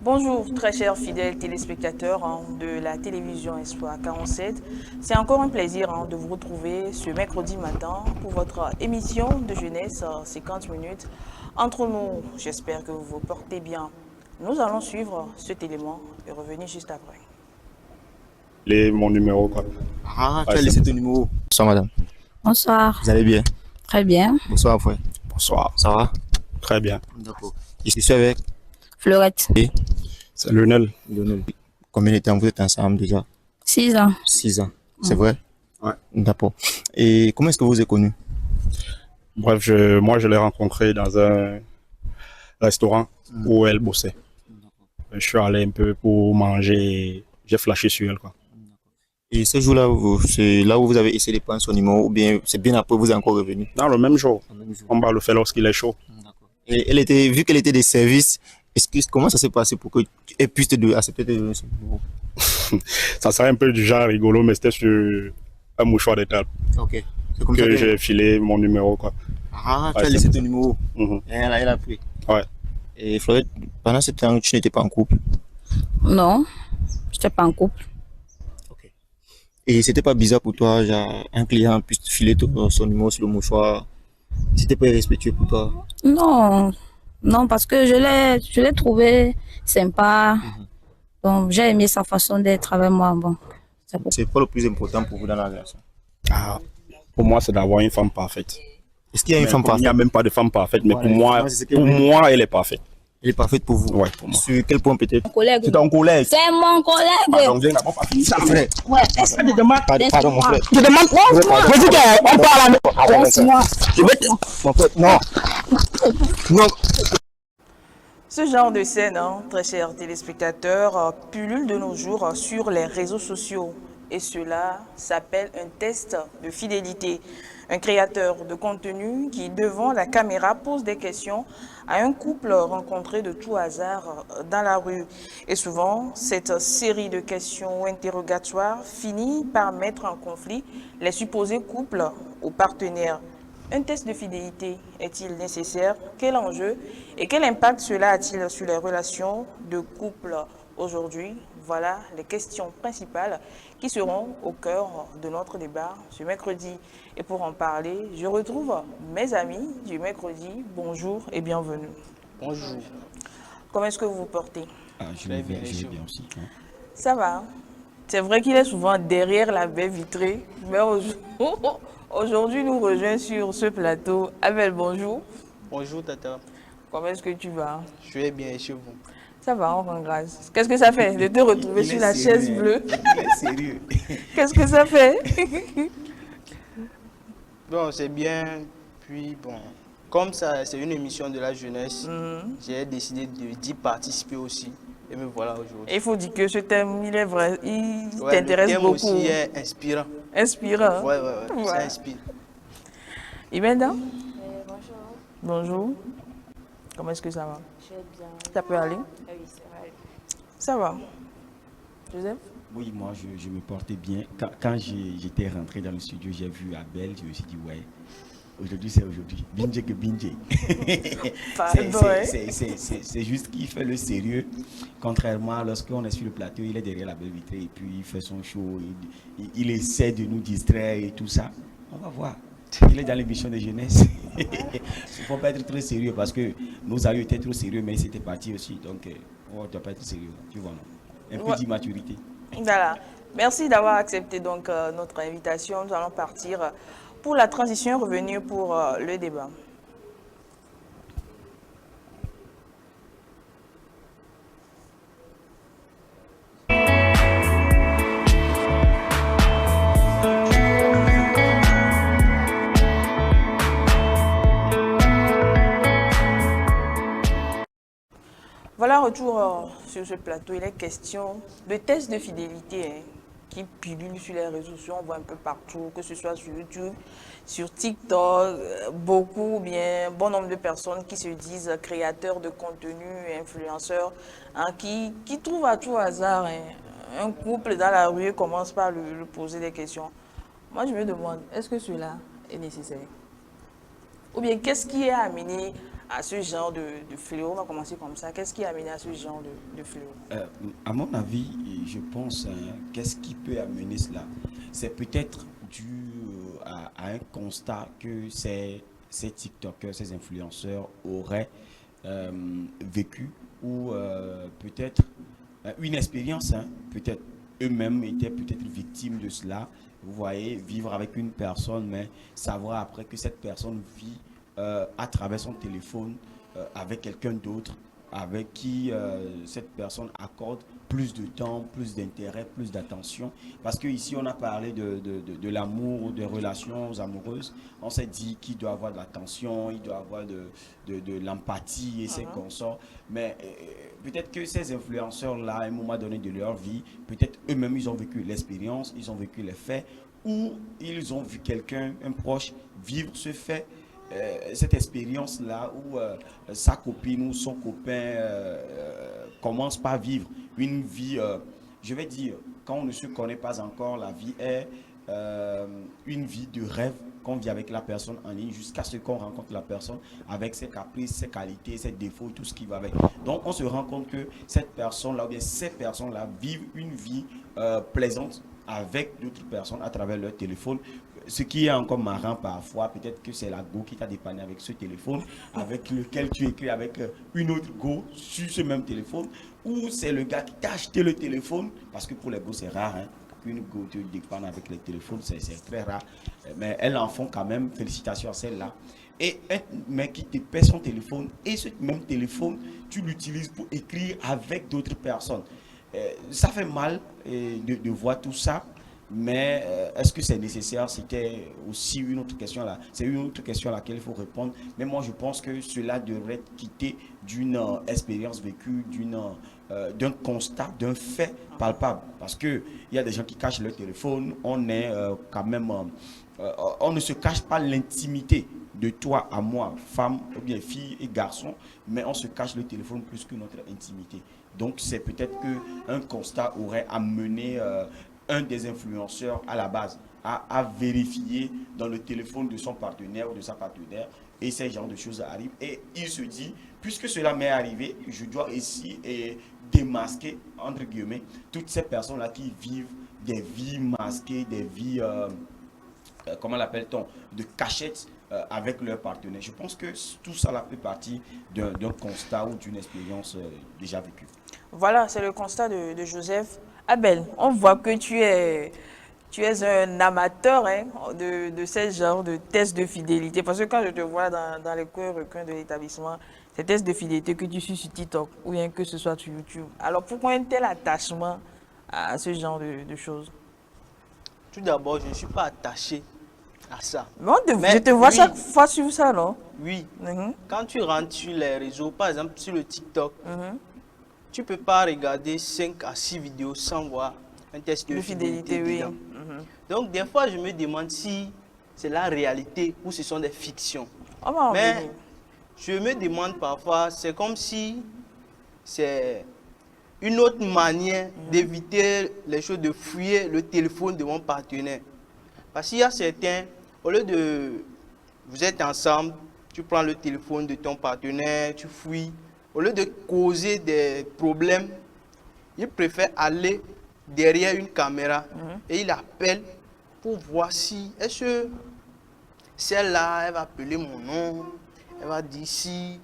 Bonjour, très chers fidèles téléspectateurs de la télévision Espoir 47. C'est encore un plaisir de vous retrouver ce mercredi matin pour votre émission de jeunesse 50 minutes. Entre nous, j'espère que vous vous portez bien. Nous allons suivre cet élément et revenir juste après. Mon numéro, quoi. Ah, Ouais, tu as c'est laissé bon. ton numéro. Bonsoir, madame. Bonsoir. Vous allez bien? Très bien. Bonsoir, frère. Bonsoir. Ça va? Très bien. D'accord. Je suis avec Fleurette. C'est Lionel. Lionel. Combien de temps vous êtes ensemble déjà? 6 ans. 6 ans. C'est vrai? Ouais. D'accord. Et comment est-ce que vous vous êtes connu? Bref, moi, je l'ai rencontré dans un restaurant où elle bossait. Je suis allé un peu pour manger et j'ai flashé sur elle, quoi. Et ce jour-là, c'est là où vous avez essayé de prendre son numéro ou bien c'est bien après vous êtes encore revenu? Dans le même jour, Le même jour. on va le faire lorsqu'il est chaud. D'accord. Et elle était, vu qu'elle était des services, comment ça s'est passé pour qu'elle puisse accepter de donner son numéro? Ça serait un peu du genre rigolo, mais c'était sur un mouchoir de table Ok. C'est comme ça que que... j'ai filé mon numéro, quoi. Ah, Ouais, tu as laissé ton numéro. Mhm. Et elle a pris. Ouais. Et Florette, pendant ce temps, tu n'étais pas en couple. Non, je n'étais pas en couple. Ok. Et c'était pas bizarre pour toi, genre, un client puisse te filer son numéro sur le mouchoir. C'était pas irrespectueux pour toi. Non, non, parce que je l'ai trouvé sympa. Donc, j'ai aimé sa façon d'être avec moi. Bon, c'est pour- C'est pas le plus important pour vous dans la relation. Ah, pour moi, c'est d'avoir une femme parfaite. Est-ce qu'il y a une Mais femme il n'y a parfaite? même pas de femme parfaite, mais Voilà, pour moi, justement, c'est ce que je voulais dire. elle est parfaite. Elle est parfaite pour vous. Ouais, pour moi. Sur quel point peut-être? Mon collègue. C'est ton collègue. C'est mon collègue. Pardon, viens d'abord pas finir ça, frère. Ouais, laisse-moi. Pardon, mon frère. Je demande, laisse-moi. On parle à Laisse-moi. Je vais te... Mon frère, non. Non. Ce genre de scène, très chers téléspectateurs, pullule de nos jours sur les réseaux sociaux. Et cela s'appelle un test de fidélité. Un créateur de contenu qui, devant la caméra, pose des questions à un couple rencontré de tout hasard dans la rue. Et souvent, cette série de questions ou interrogatoires finit par mettre en conflit les supposés couples ou partenaires. Un test de fidélité est-il nécessaire? Quel enjeu et quel impact cela a-t-il sur les relations de couple aujourd'hui? Voilà les questions principales qui seront au cœur de notre débat ce mercredi. Et pour en parler, je retrouve mes amis du mercredi. Bonjour et bienvenue. Bonjour. Comment est-ce que vous vous portez? Je vais bien aussi. Ça va. C'est vrai qu'il est souvent derrière la baie vitrée, mais aujourd'hui nous rejoint sur ce plateau. Abel, bonjour. Bonjour Tata. Comment est-ce que tu vas? Je vais bien chez vous. Ça va, on rend grâce. Qu'est-ce que ça fait de te retrouver sur la chaise bleue? Il est sérieux. Qu'est-ce que ça fait? Bon, c'est bien. Puis bon, comme ça, c'est une émission de la jeunesse, j'ai décidé d'y participer aussi. Et me voilà aujourd'hui. Il faut dire que ce thème, il est vrai, il Ouais, t'intéresse le thème beaucoup. aussi est inspirant. Inspirant. Ouais, ça Voilà. inspire. Imelda, Bonjour, bonjour. Comment est-ce que ça va? je vais bien. Ça peut aller? Ah oui, c'est vrai. Ça va. Joseph? Oui, moi, je me portais bien. Quand j'étais rentré dans le studio, j'ai vu Abel, je me suis dit, ouais, aujourd'hui, c'est aujourd'hui. Binge que binge. Pardon, hein? C'est juste qu'il fait le sérieux. Contrairement à lorsqu'on est sur le plateau, il est derrière la belle vitrée et puis il fait son show. Il essaie de nous distraire et tout ça. On va voir. Il est dans l'émission de jeunesse. Il ne faut pas être trop sérieux parce que nous avions été trop sérieux, mais c'était parti aussi. Donc, on ne doit pas être sérieux. Tu vois, non? Un peu Ouais. d'immaturité. Voilà. Merci d'avoir accepté donc notre invitation. Nous allons partir pour la transition, revenir pour le débat. Voilà, retour sur ce plateau. Il est question de tests de fidélité qui pilulent sur les réseaux sociaux. On voit un peu partout, que ce soit sur YouTube, sur TikTok, beaucoup ou bien bon nombre de personnes qui se disent créateurs de contenu, influenceurs, qui trouvent à tout hasard un couple dans la rue et commence par lui poser des questions. Moi, je me demande, est-ce que cela est nécessaire? Ou bien, qu'est-ce qui a amené à ce genre de fléau? On va commencer comme ça. Qu'est-ce qui a amené à ce genre de fléau? À mon avis, je pense, qu'est-ce qui peut amener cela? C'est peut-être dû à un constat que ces TikTokers, ces influenceurs auraient vécu ou peut-être une expérience, hein, peut-être eux-mêmes étaient peut-être victimes de cela. Vous voyez, vivre avec une personne, mais savoir après que cette personne vit à travers son téléphone avec quelqu'un d'autre, avec qui cette personne accorde plus de temps, plus d'intérêt, plus d'attention. Parce qu'ici, on a parlé de l'amour, des relations amoureuses. On s'est dit qu'il doit avoir de l'attention, il doit avoir de l'empathie et ses consorts. Mais peut-être que ces influenceurs-là, à un moment donné de leur vie, peut-être eux-mêmes, ils ont vécu l'expérience, ils ont vécu les faits, ou ils ont vu quelqu'un, un proche, vivre ce fait, cette expérience-là où sa copine ou son copain commence par vivre une vie, je vais dire, quand on ne se connaît pas encore, la vie est une vie de rêve qu'on vit avec la personne en ligne jusqu'à ce qu'on rencontre la personne avec ses caprices, ses qualités, ses défauts, tout ce qui va avec. Donc on se rend compte que cette personne-là, ou bien ces personnes-là vivent une vie plaisante avec d'autres personnes à travers leur téléphone. Ce qui est encore marrant parfois, peut-être que c'est la go qui t'a dépanné avec ce téléphone, avec lequel tu écris avec une autre go sur ce même téléphone, ou c'est le gars qui t'a acheté le téléphone, parce que pour les go c'est rare, hein, qu'une go te dépanne avec les téléphones, c'est très rare, mais elles en font quand même, félicitations à celle-là. Et un mec qui te paie son téléphone, et ce même téléphone, tu l'utilises pour écrire avec d'autres personnes. Ça fait mal de voir tout ça. Mais est-ce que c'est nécessaire? C'était aussi une autre question là. C'est une autre question à laquelle il faut répondre. Mais moi, je pense que cela devrait être quitté d'une expérience vécue, d'un constat, d'un fait palpable. Parce qu'il y a des gens qui cachent leur téléphone. On est quand même... on ne se cache pas l'intimité de toi à moi, femme, ou bien fille et garçon, mais on se cache le téléphone plus que notre intimité. Donc, c'est peut-être qu'un constat aurait amené... un des influenceurs à la base à vérifier dans le téléphone de son partenaire ou de sa partenaire, et ces genres de choses arrivent, et il se dit, puisque cela m'est arrivé, je dois ici démasquer, entre guillemets, toutes ces personnes-là qui vivent des vies masquées, des vies, comment l'appelle-t-on, de cachette avec leur partenaire. Je pense que tout ça là fait partie d'un constat ou d'une expérience déjà vécue. Voilà, c'est le constat de Joseph. Abel, on voit que tu es un amateur, hein, de ce genre de tests de fidélité. Parce que quand je te vois dans les recoins de l'établissement, ces tests de fidélité que tu suis sur TikTok ou bien que ce soit sur YouTube. Alors pourquoi un tel attachement à ce genre de choses? Tout d'abord, je ne suis pas attaché à ça. Mais je te vois chaque fois sur ça, non? Oui. Quand tu rentres sur les réseaux, par exemple sur le TikTok, tu ne peux pas regarder 5 à 6 vidéos sans voir un test de fidélité dedans. Donc, des fois, je me demande si c'est la réalité ou ce sont des fictions. Mais je me demande parfois, c'est comme si c'est une autre manière d'éviter les choses, de fouiller le téléphone de mon partenaire. Parce qu'il y a certains, au lieu de... Vous êtes ensemble, tu prends le téléphone de ton partenaire, tu fouilles. Au lieu de causer des problèmes, il préfère aller derrière une caméra et il appelle pour voir si, est-ce que celle-là, elle va appeler mon nom, elle va dire si.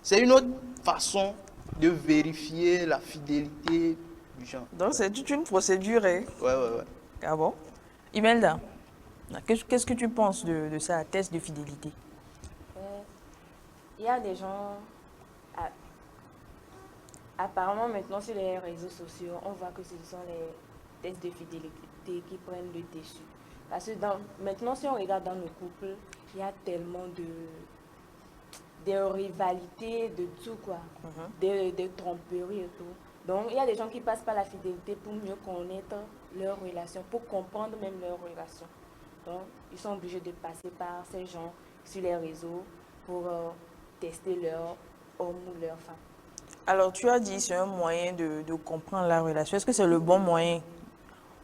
C'est une autre façon de vérifier la fidélité du genre. Donc c'est toute une procédure, hein? Ouais. Ah bon? Imelda, qu'est-ce que tu penses de ça, test de fidélité? Il y a des gens... Apparemment, maintenant, sur les réseaux sociaux, on voit que ce sont les tests de fidélité qui prennent le dessus. Parce que maintenant, si on regarde dans le couple, il y a tellement de rivalités, de tout, quoi. De tromperies et tout. Donc, il y a des gens qui passent par la fidélité pour mieux connaître leur relation, pour comprendre même leur relation. Donc, ils sont obligés de passer par ces gens sur les réseaux pour tester leur homme ou leur femme. Alors, tu as dit c'est un moyen de comprendre la relation. Est-ce que c'est le bon moyen?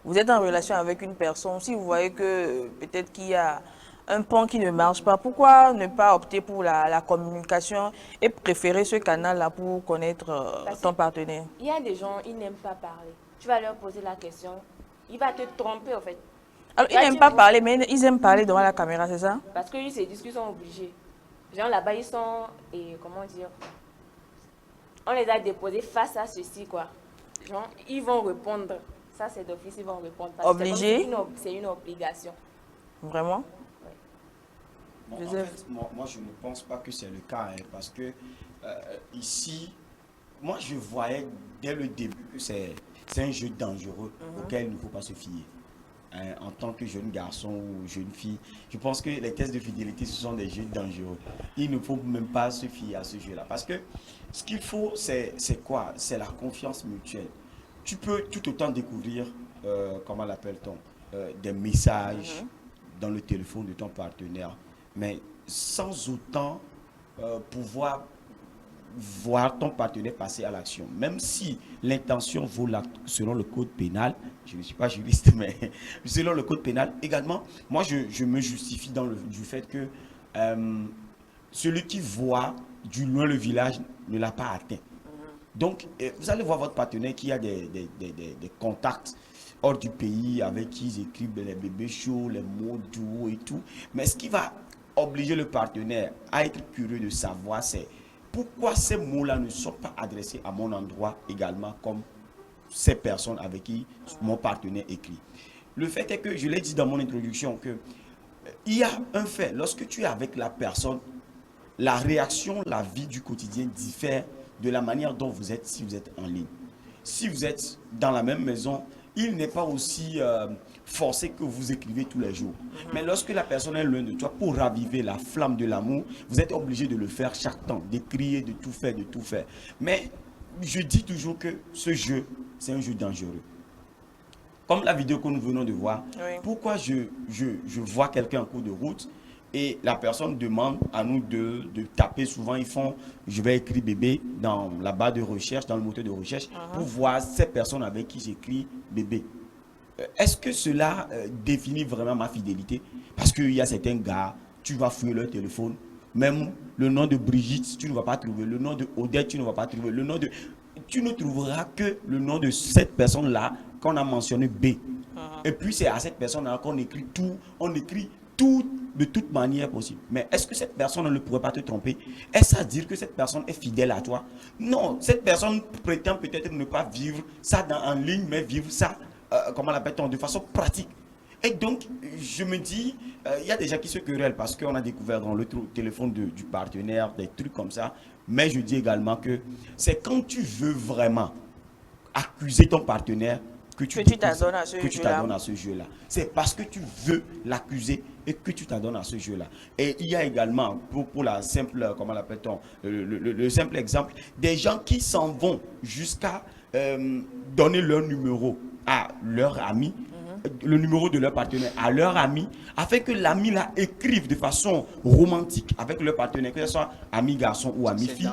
Vous êtes en relation avec une personne, si vous voyez que peut-être qu'il y a un pont qui ne marche pas, pourquoi ne pas opter pour la communication et préférer ce canal-là pour connaître ton partenaire? Il y a des gens, ils n'aiment pas parler. Tu vas leur poser la question, il va te tromper en fait. Alors, ils n'aiment pas parler, mais ils aiment parler devant la caméra, c'est ça? Parce que ces discussions sont obligées. Genre là-bas, ils sont, et comment dire, on les a déposés face à ceci, quoi. Genre, ils vont répondre. Ça, c'est d'office, ils vont répondre. Obligé? C'est une obligation. Vraiment? Bon, en fait, moi, je ne pense pas que c'est le cas, hein, parce que ici, moi, je voyais dès le début que c'est un jeu dangereux auquel il ne faut pas se fier. Hein, en tant que jeune garçon ou jeune fille, je pense que les tests de fidélité, ce sont des jeux dangereux. Il ne faut même pas se fier à ce jeu-là. Parce que ce qu'il faut, c'est quoi? C'est la confiance mutuelle. Tu peux tout autant découvrir, comment l'appelle-t-on, des messages dans le téléphone de ton partenaire, mais sans autant pouvoir voir ton partenaire passer à l'action. Même si l'intention vaut l'acte selon le code pénal, je ne suis pas juriste, mais selon le code pénal, également, moi je me justifie du fait que celui qui voit du loin le village ne l'a pas atteint. Donc, vous allez voir votre partenaire qui a des contacts hors du pays avec qui ils écrivent les bébés chauds, les mots doux et tout. Mais ce qui va obliger le partenaire à être curieux de savoir, c'est pourquoi ces mots-là ne sont pas adressés à mon endroit également comme ces personnes avec qui mon partenaire écrit. Le fait est que, je l'ai dit dans mon introduction, que il y a un fait, lorsque tu es avec la personne, la réaction, la vie du quotidien diffère de la manière dont vous êtes si vous êtes en ligne. Si vous êtes dans la même maison, il n'est pas aussi forcé que vous écrivez tous les jours. Mais lorsque la personne est loin de toi, pour raviver la flamme de l'amour, vous êtes obligé de le faire chaque temps, d'écrire, de tout faire, de tout faire. Mais je dis toujours que ce jeu, c'est un jeu dangereux. Comme la vidéo que nous venons de voir, pourquoi je vois quelqu'un en cours de route et la personne demande à nous de taper, souvent ils font, je vais écrire bébé dans la barre de recherche, dans le moteur de recherche, pour voir ces personnes avec qui j'écris bébé. Est-ce que cela définit vraiment ma fidélité? Parce qu'il y a certains gars, tu vas fouiller leur téléphone, même le nom de Brigitte, tu ne vas pas trouver, le nom de Odette, tu ne vas pas trouver, le nom de... Tu ne trouveras que le nom de cette personne-là qu'on a mentionné B. Et puis c'est à cette personne-là qu'on écrit tout, on écrit tout de toute manière possible. Mais est-ce que cette personne ne pourrait pas te tromper? Est-ce à dire que cette personne est fidèle à toi? Non, cette personne prétend peut-être ne pas vivre ça en ligne, mais vivre ça, comment l'appelle-t-on, de façon pratique. Et donc, je me dis, il y a des gens qui se querellent parce qu'on a découvert dans le téléphone du partenaire des trucs comme ça. Mais je dis également que c'est quand tu veux vraiment accuser ton partenaire que tu t'adonnes à ce jeu-là. C'est parce que tu veux l'accuser et que tu t'adonnes à ce jeu-là. Et il y a également, pour la simple, comment l'appelle-t-on, le simple exemple, des gens qui s'en vont jusqu'à donner leur numéro à leur ami, le numéro de leur partenaire à leur ami, afin que l'ami là écrive de façon romantique avec leur partenaire, que ce soit ami garçon ou ami fille,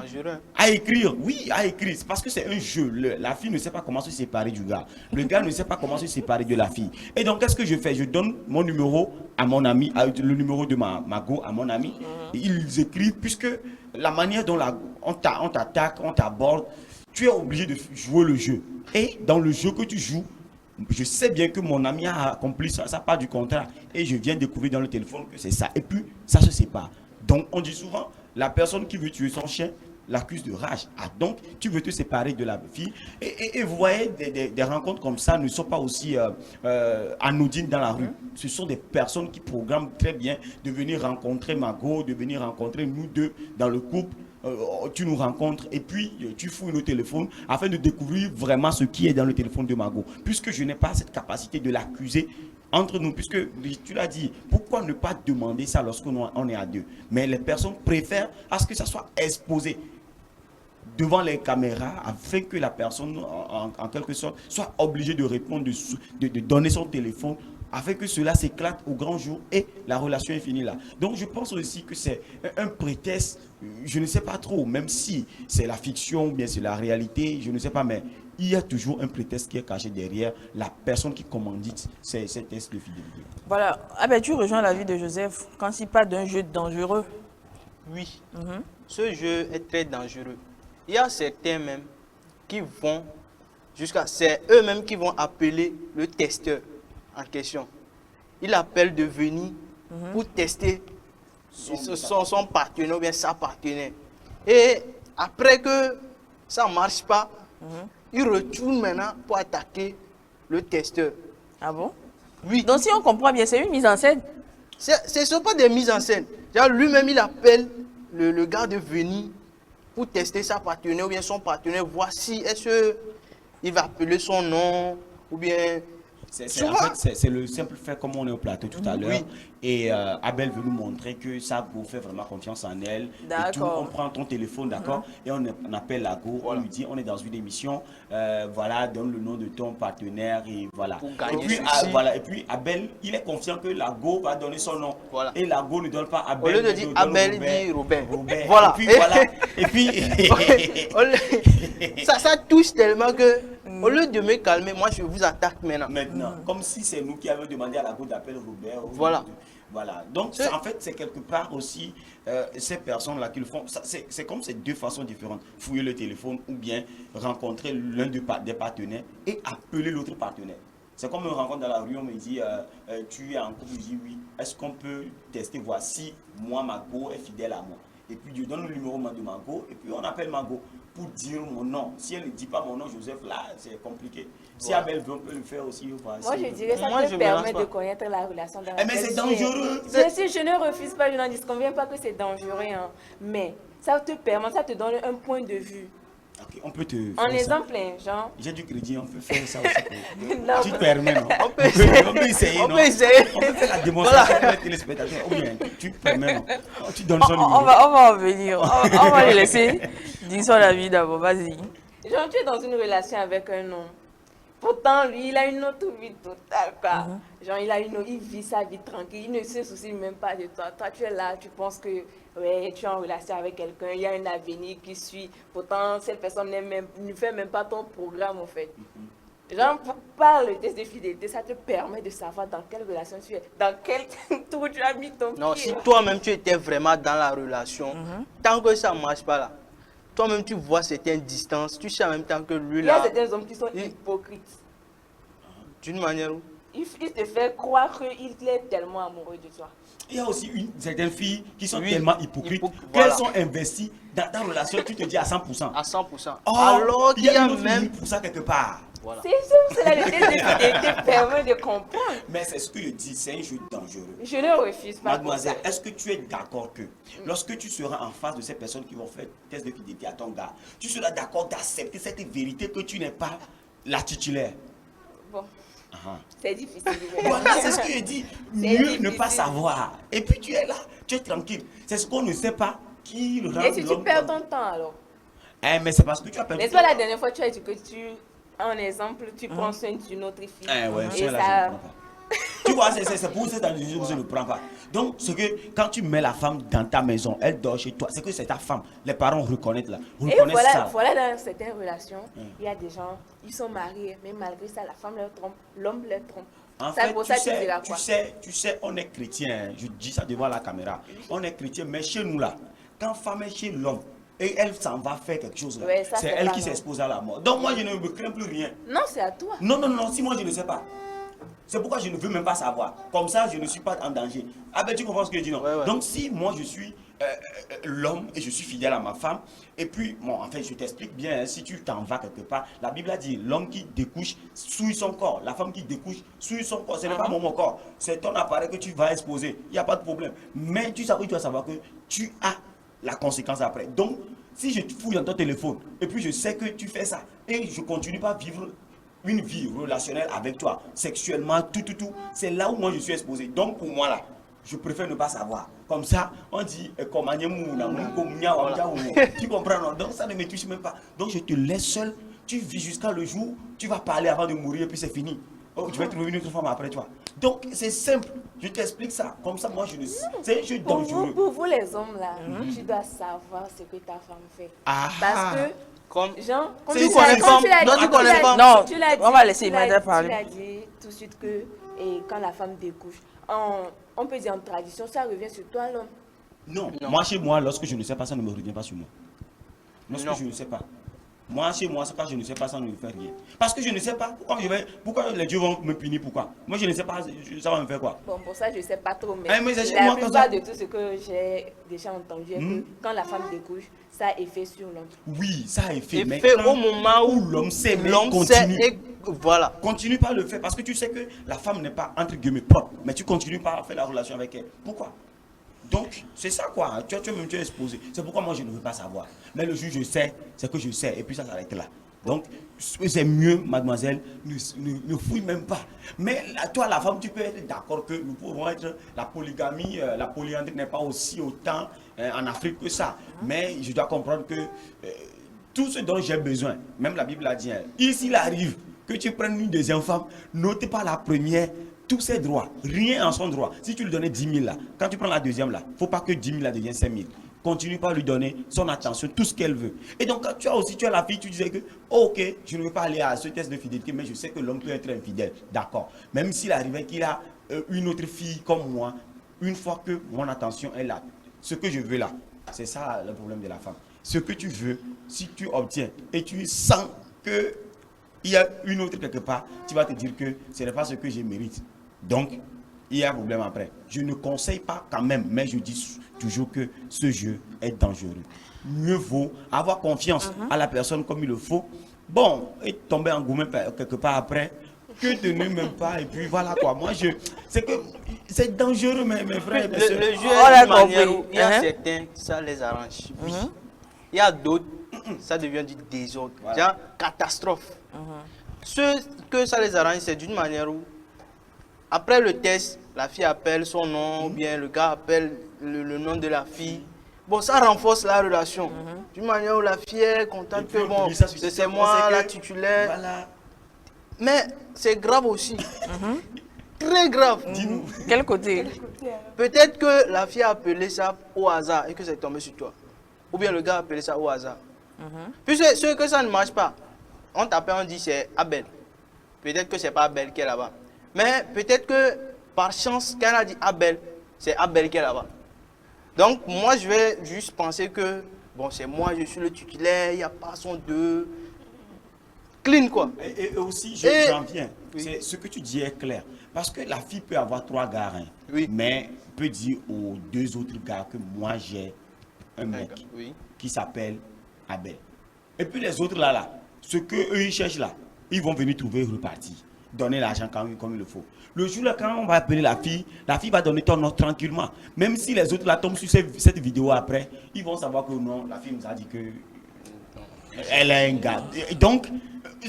à écrire, oui, à écrire, c'est parce que c'est un jeu. La fille ne sait pas comment se séparer du gars, le gars ne sait pas comment se séparer de la fille. Et donc qu'est-ce que je fais? Je donne mon numéro à mon ami, le numéro de ma go à mon ami, et ils écrivent, puisque la manière dont on t'attaque, on t'aborde, tu es obligé de jouer le jeu. Et dans le jeu que tu joues, je sais bien que mon ami a accompli ça part du contrat. Et je viens découvrir dans le téléphone que c'est ça. Et puis, ça se sépare. Donc, on dit souvent, la personne qui veut tuer son chien l'accuse de rage. Ah, donc, tu veux te séparer de la fille. Et vous voyez, des rencontres comme ça ne sont pas aussi anodines dans la rue. Ce sont des personnes qui programment très bien de venir rencontrer Margot, de venir rencontrer nous deux dans le couple. Tu nous rencontres et puis tu fouilles nos téléphones afin de découvrir vraiment ce qui est dans le téléphone de Margot. Puisque je n'ai pas cette capacité de l'accuser entre nous, puisque tu l'as dit, pourquoi ne pas demander ça lorsqu'on est à deux? Mais les personnes préfèrent à ce que ça soit exposé devant les caméras afin que la personne, en quelque sorte, soit obligée de répondre, de donner son téléphone, afin que cela s'éclate au grand jour et la relation est finie là. Donc je pense aussi que c'est un prétexte, je ne sais pas trop, même si c'est la fiction ou bien c'est la réalité, je ne sais pas, mais il y a toujours un prétexte qui est caché derrière la personne qui commandite ces tests de fidélité. Voilà. Ah ben, tu rejoins l'avis de Joseph quand il parle d'un jeu dangereux. Oui, ce jeu est très dangereux. Il y a certains même qui vont c'est eux-mêmes qui vont appeler le testeur en question. Il appelle de venir pour tester son partenaire ou bien sa partenaire. Et après que ça ne marche pas, il retourne maintenant pour attaquer le testeur. Ah bon? Oui. Donc si on comprend bien, c'est une mise en scène. Ce ne sont pas des mises en scène. Lui-même, il appelle le gars de venir pour tester sa partenaire ou bien son partenaire, voir si est-ce qu'il va appeler son nom ou bien... En fait, c'est le simple fait comme on est au plateau tout à l'heure. Oui. Et Abel veut nous montrer que sa go fait vraiment confiance en elle. Et tout, on prend ton téléphone, d'accord, et on appelle la go, on lui dit on est dans une émission, voilà, donne le nom de ton partenaire et voilà. Et puis, et puis Abel, il est confiant que la go va donner son nom. Voilà. Et la go ne donne pas Abel. Au lieu de dire Abel, il dit Robert. Voilà. Et puis voilà. Et puis ça touche tellement que au lieu de me calmer, moi je vous attaque maintenant. Comme si c'est nous qui avions demandé à la go d'appeler Robert. Voilà. Voilà. Donc, en fait, c'est quelque part aussi ces personnes-là qui le font. C'est comme ces deux façons différentes. Fouiller le téléphone ou bien rencontrer l'un des partenaires et appeler l'autre partenaire. C'est comme une rencontre dans la rue, on me dit, tu es en couple, je dis oui. Est-ce qu'on peut tester, voir si moi, ma go est fidèle à moi? Et puis, je donne le numéro de ma go et puis on appelle ma go pour dire mon nom. Si elle ne dit pas mon nom, Joseph, là, c'est compliqué. Si Abel veut, on peut le faire aussi. Moi, je dirais que ça te permet de connaître la relation dans mais c'est dangereux. Je ne refuse pas, je n'en disconviens pas que c'est dangereux. Hein. Mais ça te permet, ça te donne un point de vue. Okay, on peut te en exemple, genre. J'ai du crédit, on peut faire ça aussi. Non, tu te permets, non? On peut essayer. On peut essayer, on non? peut essayer. On peut faire la démonstration pour les téléspectateurs. Ou bien, tu te permets, non? Tu donnes son numéro. On va en venir. On va les laisser dire son avis d'abord. Vas-y. Genre, tu es dans une relation avec un homme. Pourtant, lui, il a une autre vie totale, quoi. Genre, il vit sa vie tranquille, il ne se soucie même pas de toi. Toi, tu es là, tu penses que ouais, tu es en relation avec quelqu'un, il y a un avenir qui suit. Pourtant, cette personne ne fait même pas ton programme, en fait. Genre, par le test de fidélité, ça te permet de savoir dans quelle relation tu es, dans quel trou tu as mis ton pied. Non, si toi-même, tu étais vraiment dans la relation, tant que ça ne marche pas là, toi-même, tu vois certaines distances, tu sais en même temps que lui là... Il y a certains hommes qui sont hypocrites. D'une manière où? Il te fait croire qu'il est tellement amoureux de toi. Il y a aussi certaines filles qui sont tellement hypocrites voilà. qu'elles sont investies dans ta relation, tu te dis à 100%. À 100%. Oh, alors qu'il y a même... pour ça quelque part. Voilà. C'est là le test de fidélité permet de comprendre. Mais c'est ce que je dis, c'est un jeu dangereux. Je ne refuse pas. Mademoiselle, est-ce que tu es d'accord que lorsque tu seras en face de ces personnes qui vont faire test de fidélité à ton gars, tu seras d'accord d'accepter cette vérité que tu n'es pas la titulaire? Bon. C'est difficile. Voilà, c'est ce que je dis. Mieux ne pas savoir. Et puis tu es là, tu es tranquille. C'est ce qu'on ne sait pas qui le rend. Et si tu perds ton temps alors? Mais c'est parce que tu as perdu. Mais toi, la dernière fois, tu as dit que en exemple, tu prends soin d'une autre fille. Ouais, et là, ça... je ne prends pas. Tu vois, c'est pour cette allusion que je ne prends pas. Donc, ce que quand tu mets la femme dans ta maison, elle dort chez toi, c'est que c'est ta femme. Les parents reconnaissent là. Voilà, dans certaines relations, il y a des gens, ils sont mariés, mais malgré ça, la femme leur trompe, l'homme leur trompe. En fait, tu sais, on est chrétien. Je dis ça devant la caméra. On est chrétien, mais chez nous là, quand femme est chez l'homme, et elle s'en va faire quelque chose là, c'est elle qui s'expose à la mort. Donc moi, je ne me crains plus rien. Non, c'est à toi. Non, si moi je ne sais pas. C'est pourquoi je ne veux même pas savoir. Comme ça, je ne suis pas en danger. Ah ben tu comprends ce que je dis, non? Ouais. Donc si moi je suis l'homme et je suis fidèle à ma femme, et puis, bon, en fait, je t'explique bien, hein, si tu t'en vas quelque part, la Bible a dit, l'homme qui découche souille son corps, la femme qui découche souille son corps. Ce n'est pas mon corps, c'est ton appareil que tu vas exposer. Il n'y a pas de problème. Mais tu dois savoir que tu as la conséquence après. Donc, si je fouille dans ton téléphone, et puis je sais que tu fais ça, et je continue pas à vivre une vie relationnelle avec toi, sexuellement, tout, c'est là où moi je suis exposé. Donc pour moi là, je préfère ne pas savoir. Comme ça, on dit, tu comprends, non? Donc ça ne me touche même pas. Donc je te laisse seul, tu vis jusqu'à le jour, tu vas parler avant de mourir et puis c'est fini. Oh, tu vas trouver une autre femme après toi. Donc c'est simple, je t'explique ça. Comme ça, moi je ne sais. C'est un jeu dangereux. Pour vous les hommes là, tu dois savoir ce que ta femme fait. Parce que Comme Genre, Si tu connais pas, non, tu connais pas. Non, tu l'as on dit, va laisser tu l'as- Imada parler. Tu l'as dit tout de suite que et quand la femme découche, on peut dire en tradition, ça revient sur toi l'homme. Non. Non. Moi, chez moi, lorsque je ne sais pas, ça ne me revient pas sur moi. Lorsque Non. je ne sais pas. Moi, chez moi, c'est pas je ne sais pas, ça ne me fait rien. Parce que je ne sais pas pourquoi les dieux vont me punir, pourquoi. Moi, je ne sais pas, ça va me faire quoi. Bon, pour ça, je ne sais pas trop, mais, Ah, mais c'est chez la moi comme plupart ça. de tout ce que j'ai déjà entendu est que quand la femme découche, ça a effet sur l'homme. Oui, ça a effet. Et Mais fait quand- au moment où l'homme sait, mais l'homme il sait continue. et voilà. Continue pas à le faire parce que tu sais que la femme n'est pas entre guillemets propre, mais tu continues pas à faire la relation avec elle. Pourquoi? Donc, c'est ça quoi. Tu es exposé. C'est pourquoi moi je ne veux pas savoir. Mais le jour où je sais, c'est que je sais. Et puis ça s'arrête là. Donc, c'est mieux, mademoiselle, ne fouille même pas. Mais là, toi, la femme, tu peux être d'accord que nous pouvons être. La polygamie, la polyandrie n'est pas aussi autant en Afrique que ça. Mais je dois comprendre que tout ce dont j'ai besoin, même la Bible a dit, hein, s'il arrive que tu prennes une deuxième femme, notez pas la première, tous ses droits, rien en son droit. Si tu lui donnais 10 000 là, quand tu prends la deuxième là, il ne faut pas que 10 000 là devienne 5 000. Continue pas à lui donner son attention, tout ce qu'elle veut. Et donc, quand tu as la fille, tu disais que, oh, ok, je ne veux pas aller à ce test de fidélité, mais je sais que l'homme peut être infidèle. D'accord. Même s'il arrivait qu'il a une autre fille comme moi, une fois que mon attention est là, ce que je veux là, c'est ça le problème de la femme. Ce que tu veux, si tu obtiens et tu sens que il y a une autre quelque part, tu vas te dire que ce n'est pas ce que je mérite. Donc, il y a un problème après. Je ne conseille pas quand même, mais je dis toujours que ce jeu est dangereux. Mieux vaut avoir confiance à la personne comme il le faut. Bon, et tomber en gourmet quelque part après, que de ne même pas. Et puis voilà quoi. Moi, c'est que c'est dangereux, mes frères et mes sœurs. Le jeu On est l'a d'une manière compris. où il y a Hein? certains, ça les arrange. Oui. Il y a d'autres, ça devient du désordre. Voilà. Genre, catastrophe. Ceux que ça les arrange, c'est d'une manière où, après le test, la fille appelle son nom, ou bien le gars appelle le nom de la fille. Bon, ça renforce la relation. D'une manière où la fille est Et contente puis, que on bon, publie ça sur c'est TikTok, on moi sait la que- titulaire. Voilà. Mais c'est grave aussi. Très grave. Dis-nous. Quel côté? Peut-être que la fille a appelé ça au hasard et que c'est tombé sur toi. Ou bien le gars a appelé ça au hasard. Puisque ce que ça ne marche pas, on t'appelle, on dit c'est Abel. Peut-être que c'est pas Abel qui est là-bas. Mais peut-être que par chance, quand elle a dit Abel, c'est Abel qui est là-bas. Donc moi je vais juste penser que, bon c'est moi, je suis le titulaire, il n'y a pas son deux. Clean quoi. Et aussi, Et- j'en viens. Oui. C'est ce que tu dis est clair. Parce que la fille peut avoir 3 gars, hein, Oui. mais peut dire aux 2 autres gars que moi j'ai un mec Oui. qui s'appelle Abel. Et puis les autres là, ce qu'eux ils cherchent là, ils vont venir trouver repartir, donner l'argent comme il le faut. Le jour là, quand on va appeler la fille va donner ton nom tranquillement. Même si les autres là tombent sur cette vidéo après, ils vont savoir que non, la fille nous a dit que elle est un gars. Et donc,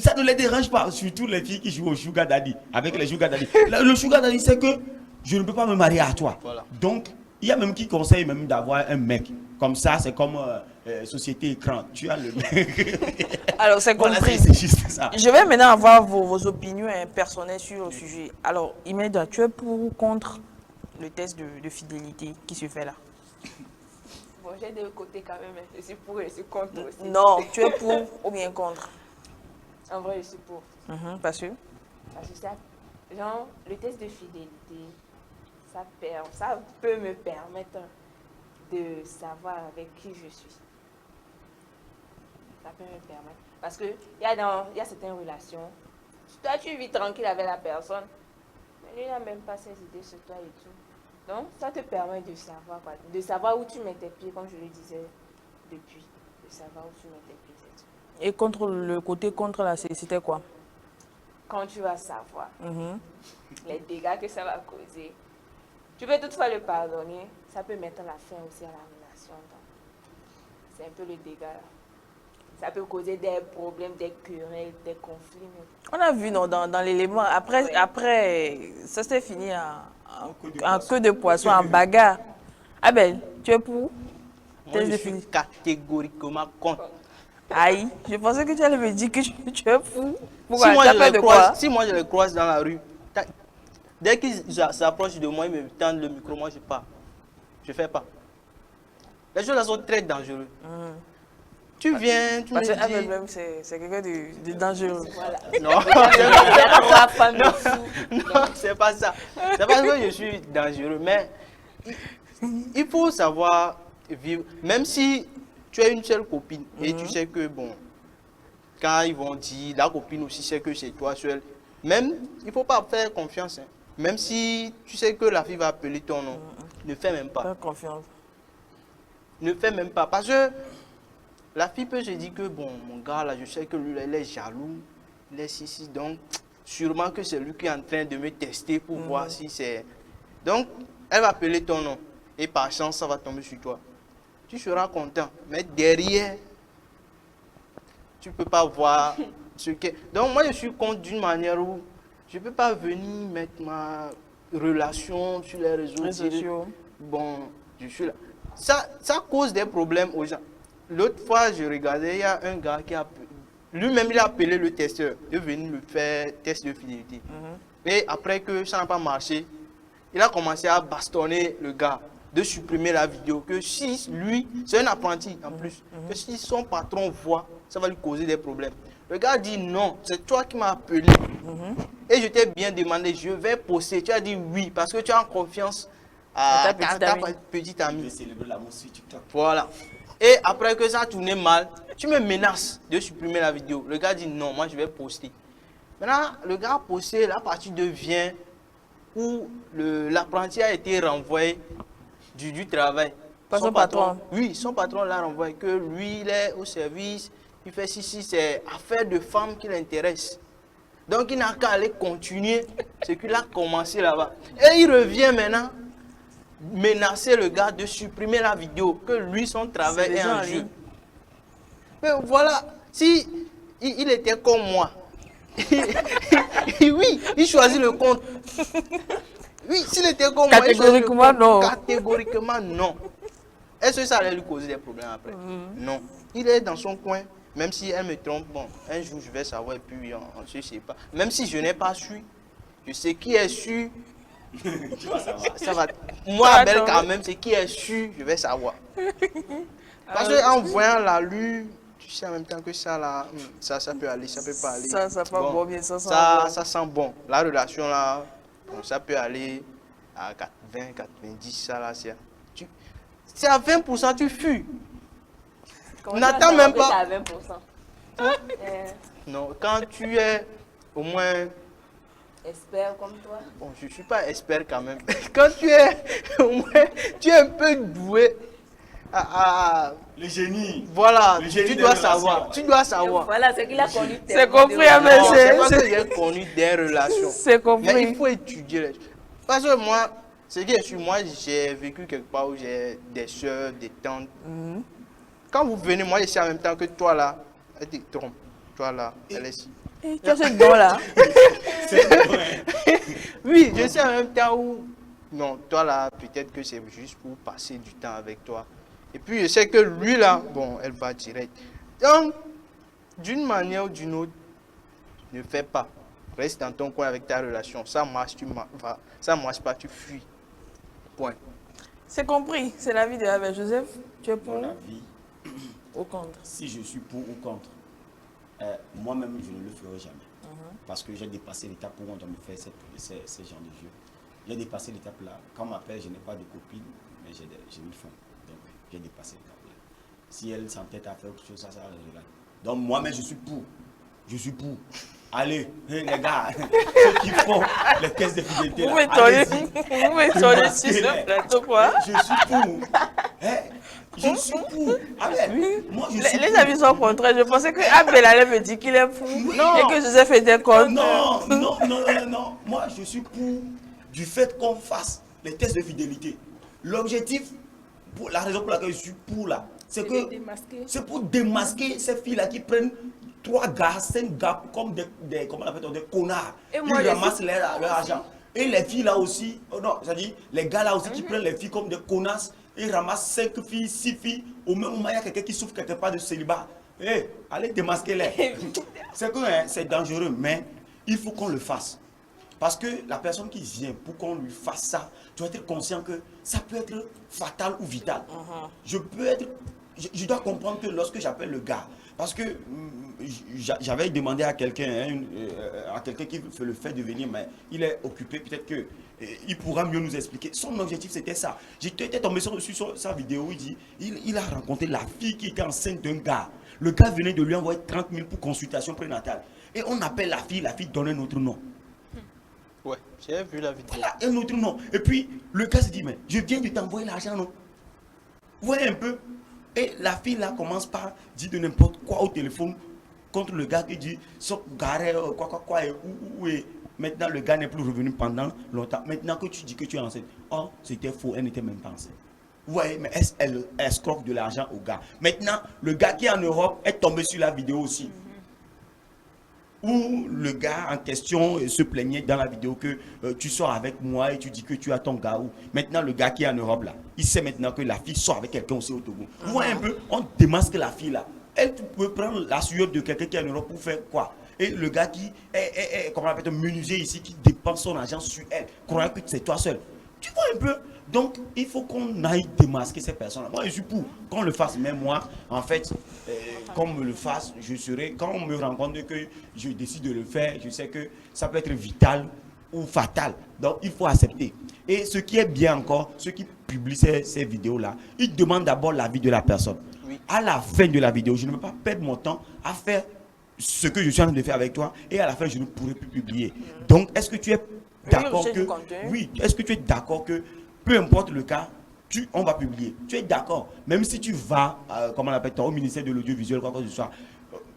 ça ne les dérange pas, surtout les filles qui jouent au sugar daddy, avec les sugar daddy. Le sugar daddy, c'est que je ne peux pas me marier à toi. Voilà. Donc, il y a même qui conseille même d'avoir un mec. Comme ça, c'est comme société écran. Tu as le mec. Alors, c'est Voilà, compris. c'est juste ça. Je vais maintenant avoir vos opinions personnelles sur le sujet. Alors, Imelda, tu es pour ou contre le test de fidélité qui se fait là? Bon, j'ai deux côtés quand même. Je suis pour et je suis contre aussi. Non, tu es pour ou bien contre? En vrai, je suis pour. Parce que Parce que ça, genre, le test de fidélité, ça peut me permettre de savoir avec qui je suis. Ça peut me permettre. Parce qu'il y a certaines relations. Toi, tu vis tranquille avec la personne, mais lui n'a même pas ses idées sur toi et tout. Donc, ça te permet de savoir quoi. De savoir où tu mets tes pieds, comme je le disais depuis. De savoir où tu mets tes pieds, c'est tout. et contre le côté contre là, c'était quoi? Quand tu vas savoir les dégâts que ça va causer, tu peux toutefois le pardonner, ça peut mettre la fin aussi à la relation. Donc, c'est un peu le dégât. Ça peut causer des problèmes, des querelles, des conflits. On a vu non, dans l'élément. Après, ça s'est fini en queue de poisson, en bagarre. Abel, tu es pour? Moi, Test je de suis fidélité. catégoriquement contre. Aïe, je pensais que tu allais me dire que tu es fou. Si Pourquoi? moi, Tu as je peur les de croise, quoi? si moi je les croise dans la rue, dès qu'ils s'approchent de moi, ils me tendent le micro, moi je pars. Je fais pas. Les choses là sont très dangereuses. Tu viens, tu me Parce qu'un dis... même, c'est quelqu'un de dangereux. Voilà. Non, non, c'est pas ça. C'est parce que je suis dangereux, mais il faut savoir vivre. Même si tu as une seule copine et tu sais que, bon, quand ils vont dire, la copine aussi sait que c'est toi seul, même, il ne faut pas faire confiance. Hein. Même si tu sais que la fille va appeler ton nom, ne fais même pas. Pas confiance. Ne fais même pas. Parce que la fille peut se dire que, bon, mon gars, là, je sais que lui, là, il est jaloux, il est ici, donc, sûrement que c'est lui qui est en train de me tester pour voir si c'est... Donc, elle va appeler ton nom. Et par chance, ça va tomber sur toi. Tu seras content. Mais derrière, tu ne peux pas voir ce qu'est... Donc, moi, je suis contre d'une manière où je ne peux pas venir mettre ma relation sur les réseaux sociaux. Bon, je suis là. Ça cause des problèmes aux gens. L'autre fois, je regardais, il y a un gars qui a... Lui-même, il a appelé le testeur de venir me faire test de fidélité. Et après que ça n'a pas marché, il a commencé à bastonner le gars de supprimer la vidéo. Que si lui, c'est un apprenti en plus, que si son patron voit, ça va lui causer des problèmes. Le gars dit non, c'est toi qui m'as appelé. Et je t'ai bien demandé, je vais poster. Tu as dit oui, parce que tu as confiance à ta petite amie. Je vais célébrer l'amour sur TikTok. Voilà. Et après que ça a tourné mal, tu me menaces de supprimer la vidéo. Le gars dit non, moi je vais poster. Maintenant, le gars a posté, la partie devient où l'apprenti a été renvoyé du travail. Par son patron. Oui, son patron l'a renvoyé, que lui, il est au service, il fait si, c'est affaire de femme qui l'intéresse. Donc il n'a qu'à aller continuer ce qu'il a commencé là-bas. Et il revient maintenant menacer le gars de supprimer la vidéo, que lui, son travail est en jeu. Mais voilà, si il était comme moi, oui, il choisit le compte. Oui, s'il était comme moi, catégoriquement non. Catégoriquement non. Est-ce que ça allait lui causer des problèmes après? Non. Il est dans son coin, même si elle me trompe, bon, un jour je vais savoir et puis on ne sait pas. Même si je n'ai pas su, je sais qui est su. Ça va. Moi, Abel, quand même, c'est qui est su, je vais savoir. Parce qu'en voyant la lune, tu sais en même temps que ça, là, ça peut aller, ça peut pas aller. Ça pas bon, bien, ça sent bon. Ça sent bon. La relation, là, bon, ça peut aller à 80, 90, ça, là, c'est à 20%, tu fuis. N'attends même pas. À 20%. Non, quand tu es au moins... Expert comme toi. Bon, je ne suis pas expert quand même. Quand tu es au moins, tu es un peu doué le génie. Voilà, le génie tu dois savoir. Tu dois savoir. Voilà, c'est qu'il a connu. C'est compris, Non, c'est mais parce que j'ai connu des relations. c'est compris. Mais il faut étudier les choses. Parce que moi, c'est que je suis, moi, j'ai vécu quelque part où j'ai des soeurs, des tantes. Quand vous venez, moi, je sais en même temps que toi là, elle te trompe. Toi là, elle est ici. Tu as ce don-là. Oui, je sais en même temps où... Non, toi là, peut-être que c'est juste pour passer du temps avec toi. Et puis, je sais que lui là, bon, elle va direct. Donc, d'une manière ou d'une autre, ne fais pas. Reste dans ton coin avec ta relation. Ça marche, ça marche pas, tu fuis. Point. C'est compris. C'est l'avis de Abel Joseph. Tu es pour Mon avis, ou contre? si je suis pour ou contre, moi-même, je ne le ferai jamais. Parce que j'ai dépassé l'étape où on doit me faire ce genre de jeu. J'ai dépassé l'étape là. Quand on m'appelle, je n'ai pas de copine, mais j'ai une femme. Donc, j'ai dépassé l'étape là. Si elle s'entête à faire quelque chose, ça regarde. Donc, moi-même, je suis pour. Je suis pour. Allez, les gars, ceux qui font les caisses de fidélité, Vous là, m'étonnez sur ce plateau, quoi. je suis pour. Je suis pour. Allez, moi, je suis Les pour. avis sont contraires. Je pensais que Abel allait me dire qu'il est fou et que Joseph était contre. Non. Moi, je suis pour du fait qu'on fasse les tests de fidélité. L'objectif, la raison pour laquelle je suis pour là, c'est pour démasquer ces filles-là qui prennent 3 gars, 5 gars comme des connards. Et moi, ils ramassent leur argent. Et les filles là aussi, c'est-à-dire les gars là aussi qui prennent les filles comme des connasses, ils ramassent 5 filles, 6 filles. Au même moment, il y a quelqu'un qui souffre quelque part de célibat. Allez démasquer les. C'est que c'est dangereux, mais il faut qu'on le fasse. Parce que la personne qui vient pour qu'on lui fasse ça, doit être conscient que ça peut être fatal ou vital. Je peux être je dois comprendre que lorsque j'appelle le gars, parce que j'avais demandé à quelqu'un, qui le fait de venir, mais il est occupé, peut-être que il pourra mieux nous expliquer. Son objectif, c'était ça. J'étais tombé sur sa vidéo, il a rencontré la fille qui était enceinte d'un gars. Le gars venait de lui envoyer 30 000 pour consultation prénatale. Et on appelle la fille donne un autre nom. Ouais, j'ai vu la vidéo. Voilà, un autre nom. Et puis, le gars se dit, mais je viens de t'envoyer l'argent, non? Vous voyez un peu? Et la fille là commence par dire de n'importe quoi au téléphone contre le gars qui dit, quoi, et maintenant le gars n'est plus revenu pendant longtemps. Maintenant que tu dis que tu es enceinte, oh, c'était faux, elle n'était même pas enceinte. Vous voyez, mais elle escroque de l'argent au gars. Maintenant, le gars qui est en Europe est tombé sur la vidéo aussi. Où le gars en question se plaignait dans la vidéo que tu sors avec moi et tu dis que tu as ton gars. Maintenant, le gars qui est en Europe là, il sait maintenant que la fille sort avec quelqu'un aussi au Togo. Vous voyez un peu, on démasque la fille là. Elle peut prendre la sueur de quelqu'un qui est en Europe pour faire quoi? Et le gars qui est comment on appelle, menuisier ici, qui dépense son argent sur elle, croyant que c'est toi seul. Tu vois un peu? Donc, il faut qu'on aille démasquer ces personnes-là. Moi, je suis pour qu'on le fasse. Même moi, en fait, qu'on me le fasse, je serai, quand on me rend compte que je décide de le faire, je sais que ça peut être vital ou fatal. Donc, il faut accepter. Et ce qui est bien encore, ceux qui publient ces vidéos-là, ils demandent d'abord l'avis de la personne. Oui. À la fin de la vidéo, je ne veux pas perdre mon temps à faire ce que je suis en train de faire avec toi et à la fin, je ne pourrai plus publier. Donc, est-ce que tu es d'accord est-ce que tu es d'accord que peu importe le cas, on va publier. Tu es d'accord. Même si tu vas, comment on appelle, au ministère de l'audiovisuel, quoi que ce soit,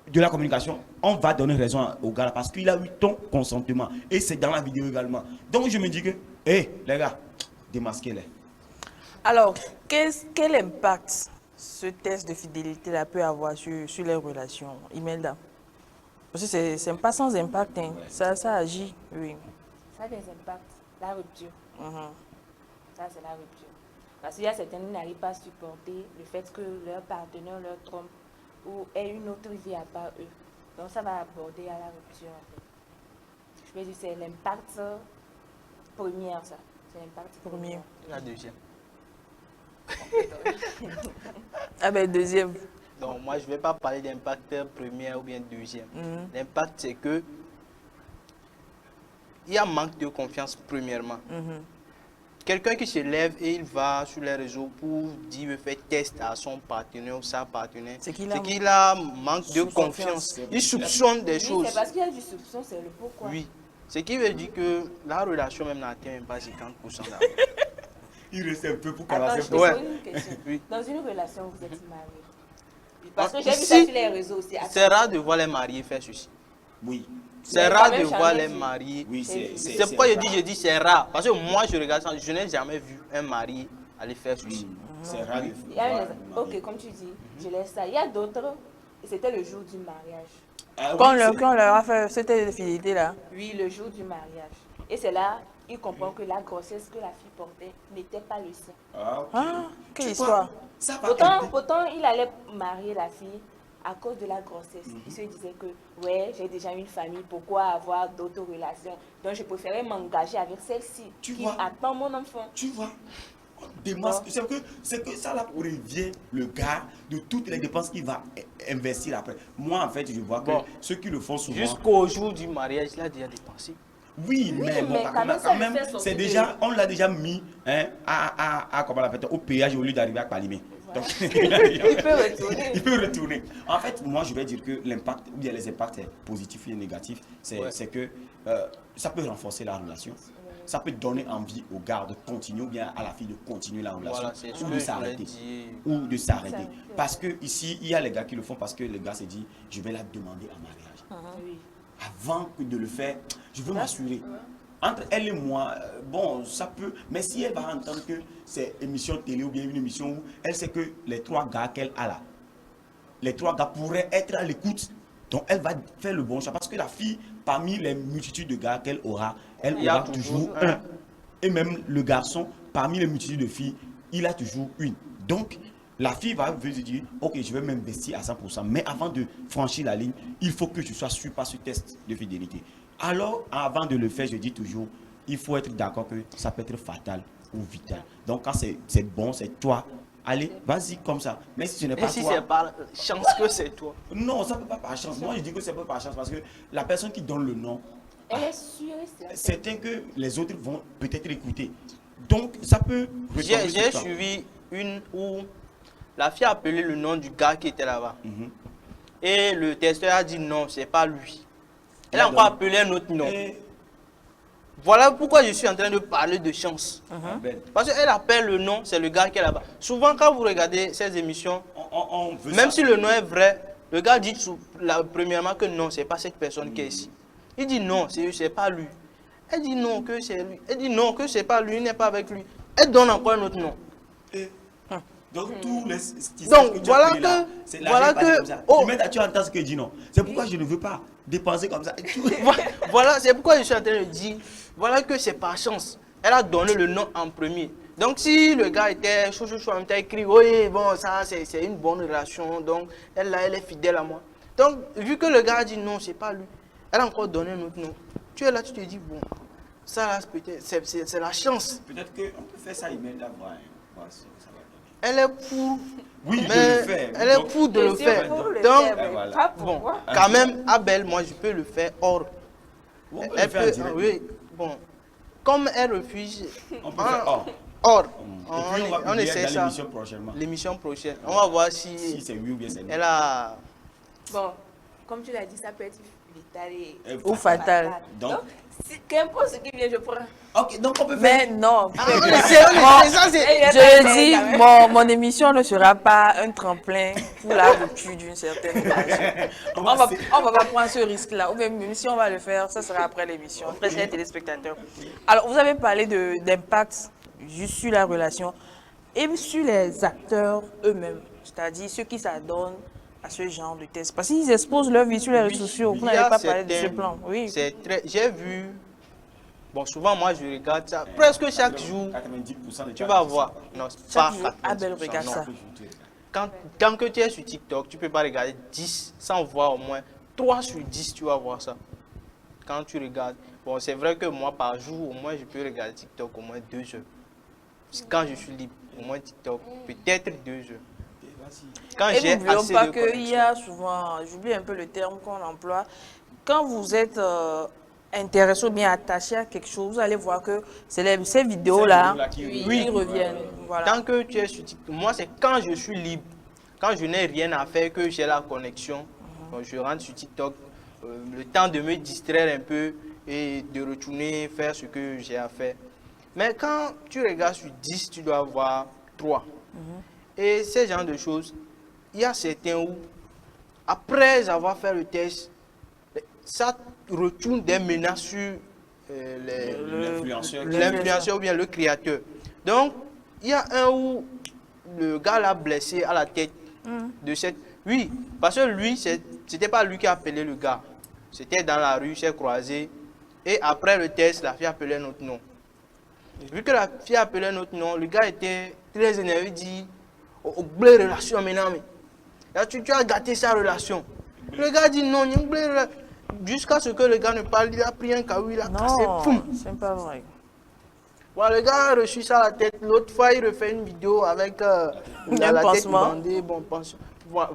de la communication, on va donner raison au gars parce qu'il a eu ton consentement. Et c'est dans la vidéo également. Donc je me dis que, les gars, démasquez-les. Alors, quel impact ce test de fidélité-là peut avoir sur les relations, Imelda? Parce que c'est pas sans impact, hein. Ouais. Ça agit, oui. Ça a des impacts. La rupture. Ça, c'est la rupture. Parce qu'il y a certains qui n'arrivent pas à supporter le fait que leur partenaire leur trompe ou ait une autre vie à part eux. Donc, ça va aborder à la rupture, en fait. Je peux dire c'est l'impact premier, ça. C'est l'impact premier. La deuxième. Ah ben, deuxième. Donc, moi, je ne vais pas parler d'impact premier ou bien deuxième. L'impact, c'est que il y a manque de confiance, premièrement. Quelqu'un qui se lève et il va sur les réseaux pour dire, faire test à son partenaire ou sa partenaire, c'est qu'il a manque de confiance. Il soupçonne des choses. C'est parce qu'il y a du soupçon, c'est le pourquoi. Oui. Ce qui veut dire que la relation même n'atteint même pas 50% d'argent. Il reste un peu pour commencer. Attends, je te pose une question. Oui. Dans une relation, vous êtes mariés. Parce que j'ai vu ça sur les réseaux aussi. C'est rare de voir les mariés faire ceci. Oui. C'est rare de voir les mariés. Oui, c'est pourquoi je dis c'est rare. Parce que moi, je regarde ça, je n'ai jamais vu un mari aller faire ceci. C'est rare. Ok, comme tu dis, je laisse ça. Il y a d'autres, c'était le jour du mariage. Quand on leur a fait cette fidélité là. Oui, le jour du mariage. Et c'est là, il comprend que la grossesse que la fille portait n'était pas le sien. Quelle histoire. Pourtant, il allait marier la fille à cause de la grossesse. Il se disait que, ouais, j'ai déjà une famille, pourquoi avoir d'autres relations? Donc, je préférais m'engager avec celle-ci qui attend mon enfant. Tu vois, démasque. C'est que ça là prévient le gars de toutes les dépenses qu'il va investir après. Moi, en fait, je vois que ceux qui le font souvent... Jusqu'au jour du mariage, il a déjà dépensé. Oui, mais quand même c'est déjà, on l'a déjà mis comment on appelle, au péage au lieu d'arriver à Palimé. Donc, il peut retourner. En fait, moi, je vais dire que l'impact, ou bien les impacts positifs et négatifs, c'est que ça peut renforcer la relation. Ça peut donner envie au gars de continuer ou bien à la fille de continuer la relation ou de s'arrêter. Parce que ici, il y a les gars qui le font parce que le gars s'est dit, je vais la demander en mariage. Avant de le faire, je veux m'assurer. Entre elle et moi, bon, ça peut... Mais si elle va entendre que c'est émission télé ou bien une émission où elle sait que les trois gars qu'elle a là, les trois gars pourraient être à l'écoute, donc elle va faire le bon choix. Parce que la fille, parmi les multitudes de gars qu'elle aura, elle aura toujours un. Et même le garçon, parmi les multitudes de filles, il a toujours une. Donc, la fille va se dire, ok, je vais m'investir à 100%. Mais avant de franchir la ligne, il faut que je sois sûr par ce test de fidélité. Alors, avant de le faire, je dis toujours, il faut être d'accord que ça peut être fatal ou vital. Donc, quand c'est bon, c'est toi allez, vas-y comme ça. Mais si ce n'est Et pas si toi... c'est par chance que c'est toi? Non, ça ne peut pas par chance. Moi, je dis que c'est pas par chance parce que la personne qui donne le nom, Elle est sûre et certaine. certains que les autres vont peut-être écouter. Donc, ça peut retomber sur J'ai toi. suivi une où la fille a appelé le nom du gars qui était là-bas. Mhm. Et le testeur a dit non, c'est pas lui. Elle Il a a encore donné. appelé un autre nom. Et- Voilà pourquoi je suis en train de parler de chance. Ben, Parce qu'elle appelle le nom, c'est le gars qui est là-bas. Souvent, quand vous regardez ces émissions, on veut même ça. si le nom est vrai, le gars dit premièrement que non, c'est pas cette personne qui est ici. Il dit non, c'est pas lui. Elle dit non, que c'est lui. Elle dit non, que c'est pas lui, il n'est pas avec lui. Elle donne encore un autre nom. Donc, tous les teasers Donc, que tu voilà as payés là, que- c'est voilà l'argent est passé que- comme ça. oh. Tu mets, tu entends ce que dit non. C'est pourquoi je ne veux pas dépenser comme ça. Voilà, c'est pourquoi je suis en train de dire, voilà que c'est par chance. Elle a donné le nom en premier. Donc si le gars était chaud, en même temps écrit, oui, bon, ça c'est une bonne relation, donc elle est fidèle à moi. Donc, vu que le gars a dit non, c'est pas lui, elle a encore donné un autre nom. Tu es là, tu te dis, bon, ça là, peut-être, c'est la chance. Peut-être qu'on peut faire ça, il m'aide à voir. Voir ce que ça va donner. Elle est pour, Oui, mais de le faire. elle est Donc, pour de le Je suis faire. pour le Donc, faire, mais voilà. pas pour bon, moi. quand même, Abel, moi je peux le faire hors. on peut le Elle faire en peut, direct. oui, bon, comme elle refuse, On peut faire hors. hors, Et puis, on va on publier essaie dans ça. l'émission prochainement. L'émission prochaine. On va voir si Si c'est oui ou bien c'est non. elle a. Bon, comme tu l'as dit, ça peut être vital et Ou fatal. Donc, qu'importe ce qui vient, je prends. ok, donc on peut Mais faire. non. On essaie, ça c'est. Je le dis, mon émission ne sera pas un tremplin pour la rupture d'une certaine relation. On va pas prendre ce risque-là. Ou même si on va le faire, ça sera après l'émission. Très chers téléspectateurs. Alors, vous avez parlé d'impact juste sur la relation et sur les acteurs eux-mêmes, c'est-à-dire ceux qui s'adonnent à ce genre de test. Parce qu'ils exposent leur vie sur les réseaux sociaux. Vous Il y n'avez a pas parlé de ce certains- plan. Oui. C'est très. J'ai vu. Bon, souvent moi je regarde ça. Presque chaque jour, 90% de tu vas voir. Non, c'est pas Chaque jour, 90%, Abel regarde non. ça. Tant que tu es sur TikTok, tu peux pas regarder 10 sans voir au moins 3 sur 10, tu vas voir ça. Quand tu regardes. Bon, c'est vrai que moi, par jour, au moins, je peux regarder TikTok au moins 2 heures. Quand je suis libre, au moins TikTok, peut-être 2 heures. Quand Et j'ai n'oublions assez pas de qu'il y connexion. a souvent, j'oublie un peu le terme qu'on emploie, quand vous êtes intéressé ou bien attaché à quelque chose, vous allez voir que c'est ces vidéos-là qui qui reviennent. Voilà. Tant que tu es sur TikTok, moi, c'est quand je suis libre, quand je n'ai rien à faire, que j'ai la connexion, donc je rentre sur TikTok, le temps de me distraire un peu et de retourner faire ce que j'ai à faire. Mais quand tu regardes sur 10, tu dois avoir 3. Et ces genres de choses, il y a certains où, après avoir fait le test, ça retourne des menaces sur l'influenceur ou bien le créateur. Donc, il y a un où le gars l'a blessé à la tête de cette... Oui, parce que lui, c'était pas lui qui a appelé le gars. C'était dans la rue, s'est croisé. Et après le test, la fille appelait un autre nom. Vu que la fille appelait un autre nom, le gars était très énervé, il dit au blé relation maintenant. Mais là, tu as gâté sa relation. Le gars dit non, il y a une blé relation. Jusqu'à ce que le gars ne parle, il a pris un caillou, il a cassé. Non, Poum. c'est pas vrai. Voilà, le gars a reçu ça à la tête. L'autre fois, il refait une vidéo avec la tête pansement. bandée. Bon,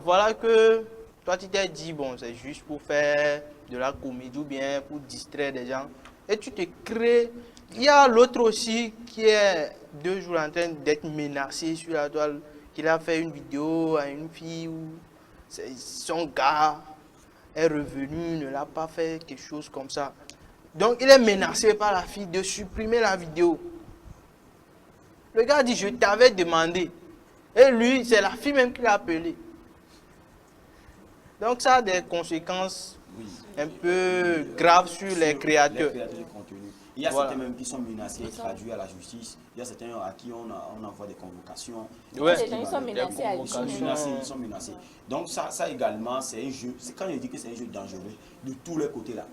voilà que toi, tu t'es dit, bon, c'est juste pour faire de la comédie ou bien pour distraire des gens. Et tu te crées. Il y a l'autre aussi qui est 2 jours en train d'être menacé sur la toile. Qu'il a fait une vidéo à une fille où son gars est revenu, ne l'a pas fait, quelque chose comme ça. Donc, il est menacé par la fille de supprimer la vidéo. Le gars dit, je t'avais demandé. Et lui, c'est la fille même qui l'a appelé. Donc, ça a des conséquences un peu graves sur les créateurs. de contenu. Il y a Voilà. certains même qui sont menacés et traduits à la justice. Il y a certains à qui on envoie des convocations. Ouais. Les gens ils sont Des menacés à convocations. vie. Ils sont menacés. Donc ça également, c'est un jeu. C'est quand je dis que c'est un jeu dangereux, de tous les côtés là.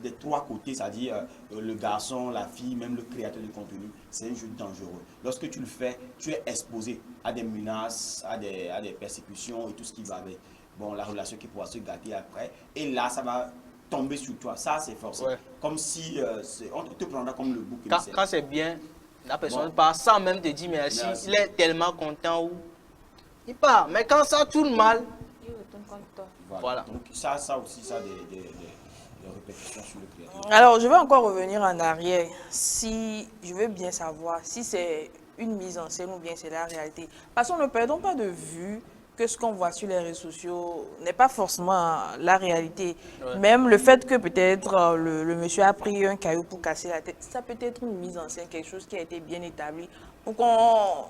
Des 3 côtés, c'est-à-dire le garçon, la fille, même le créateur de contenu, c'est un jeu dangereux. Lorsque tu le fais, tu es exposé à des menaces, à des persécutions et tout ce qui va avec. Bon, la relation qui pourra se gâter après. Et là, ça va tomber sur toi. Ça, c'est forcé. Ouais. Comme si on te prendra comme le bouc Quand émissaire. c'est bien, La personne part sans même te dire merci. Il est tellement content ou il part. Mais quand ça tourne mal, Il retourne contre toi. Voilà. Donc ça aussi, ça des répercussions sur le créateur. Alors, je vais encore revenir en arrière. Si je veux bien savoir si c'est une mise en scène ou bien c'est la réalité. Parce qu'on ne perdons pas de vue que ce qu'on voit sur les réseaux sociaux n'est pas forcément la réalité. Ouais. Même le fait que peut-être le monsieur a pris un caillou pour casser la tête, ça peut être une mise en scène, quelque chose qui a été bien établi. Donc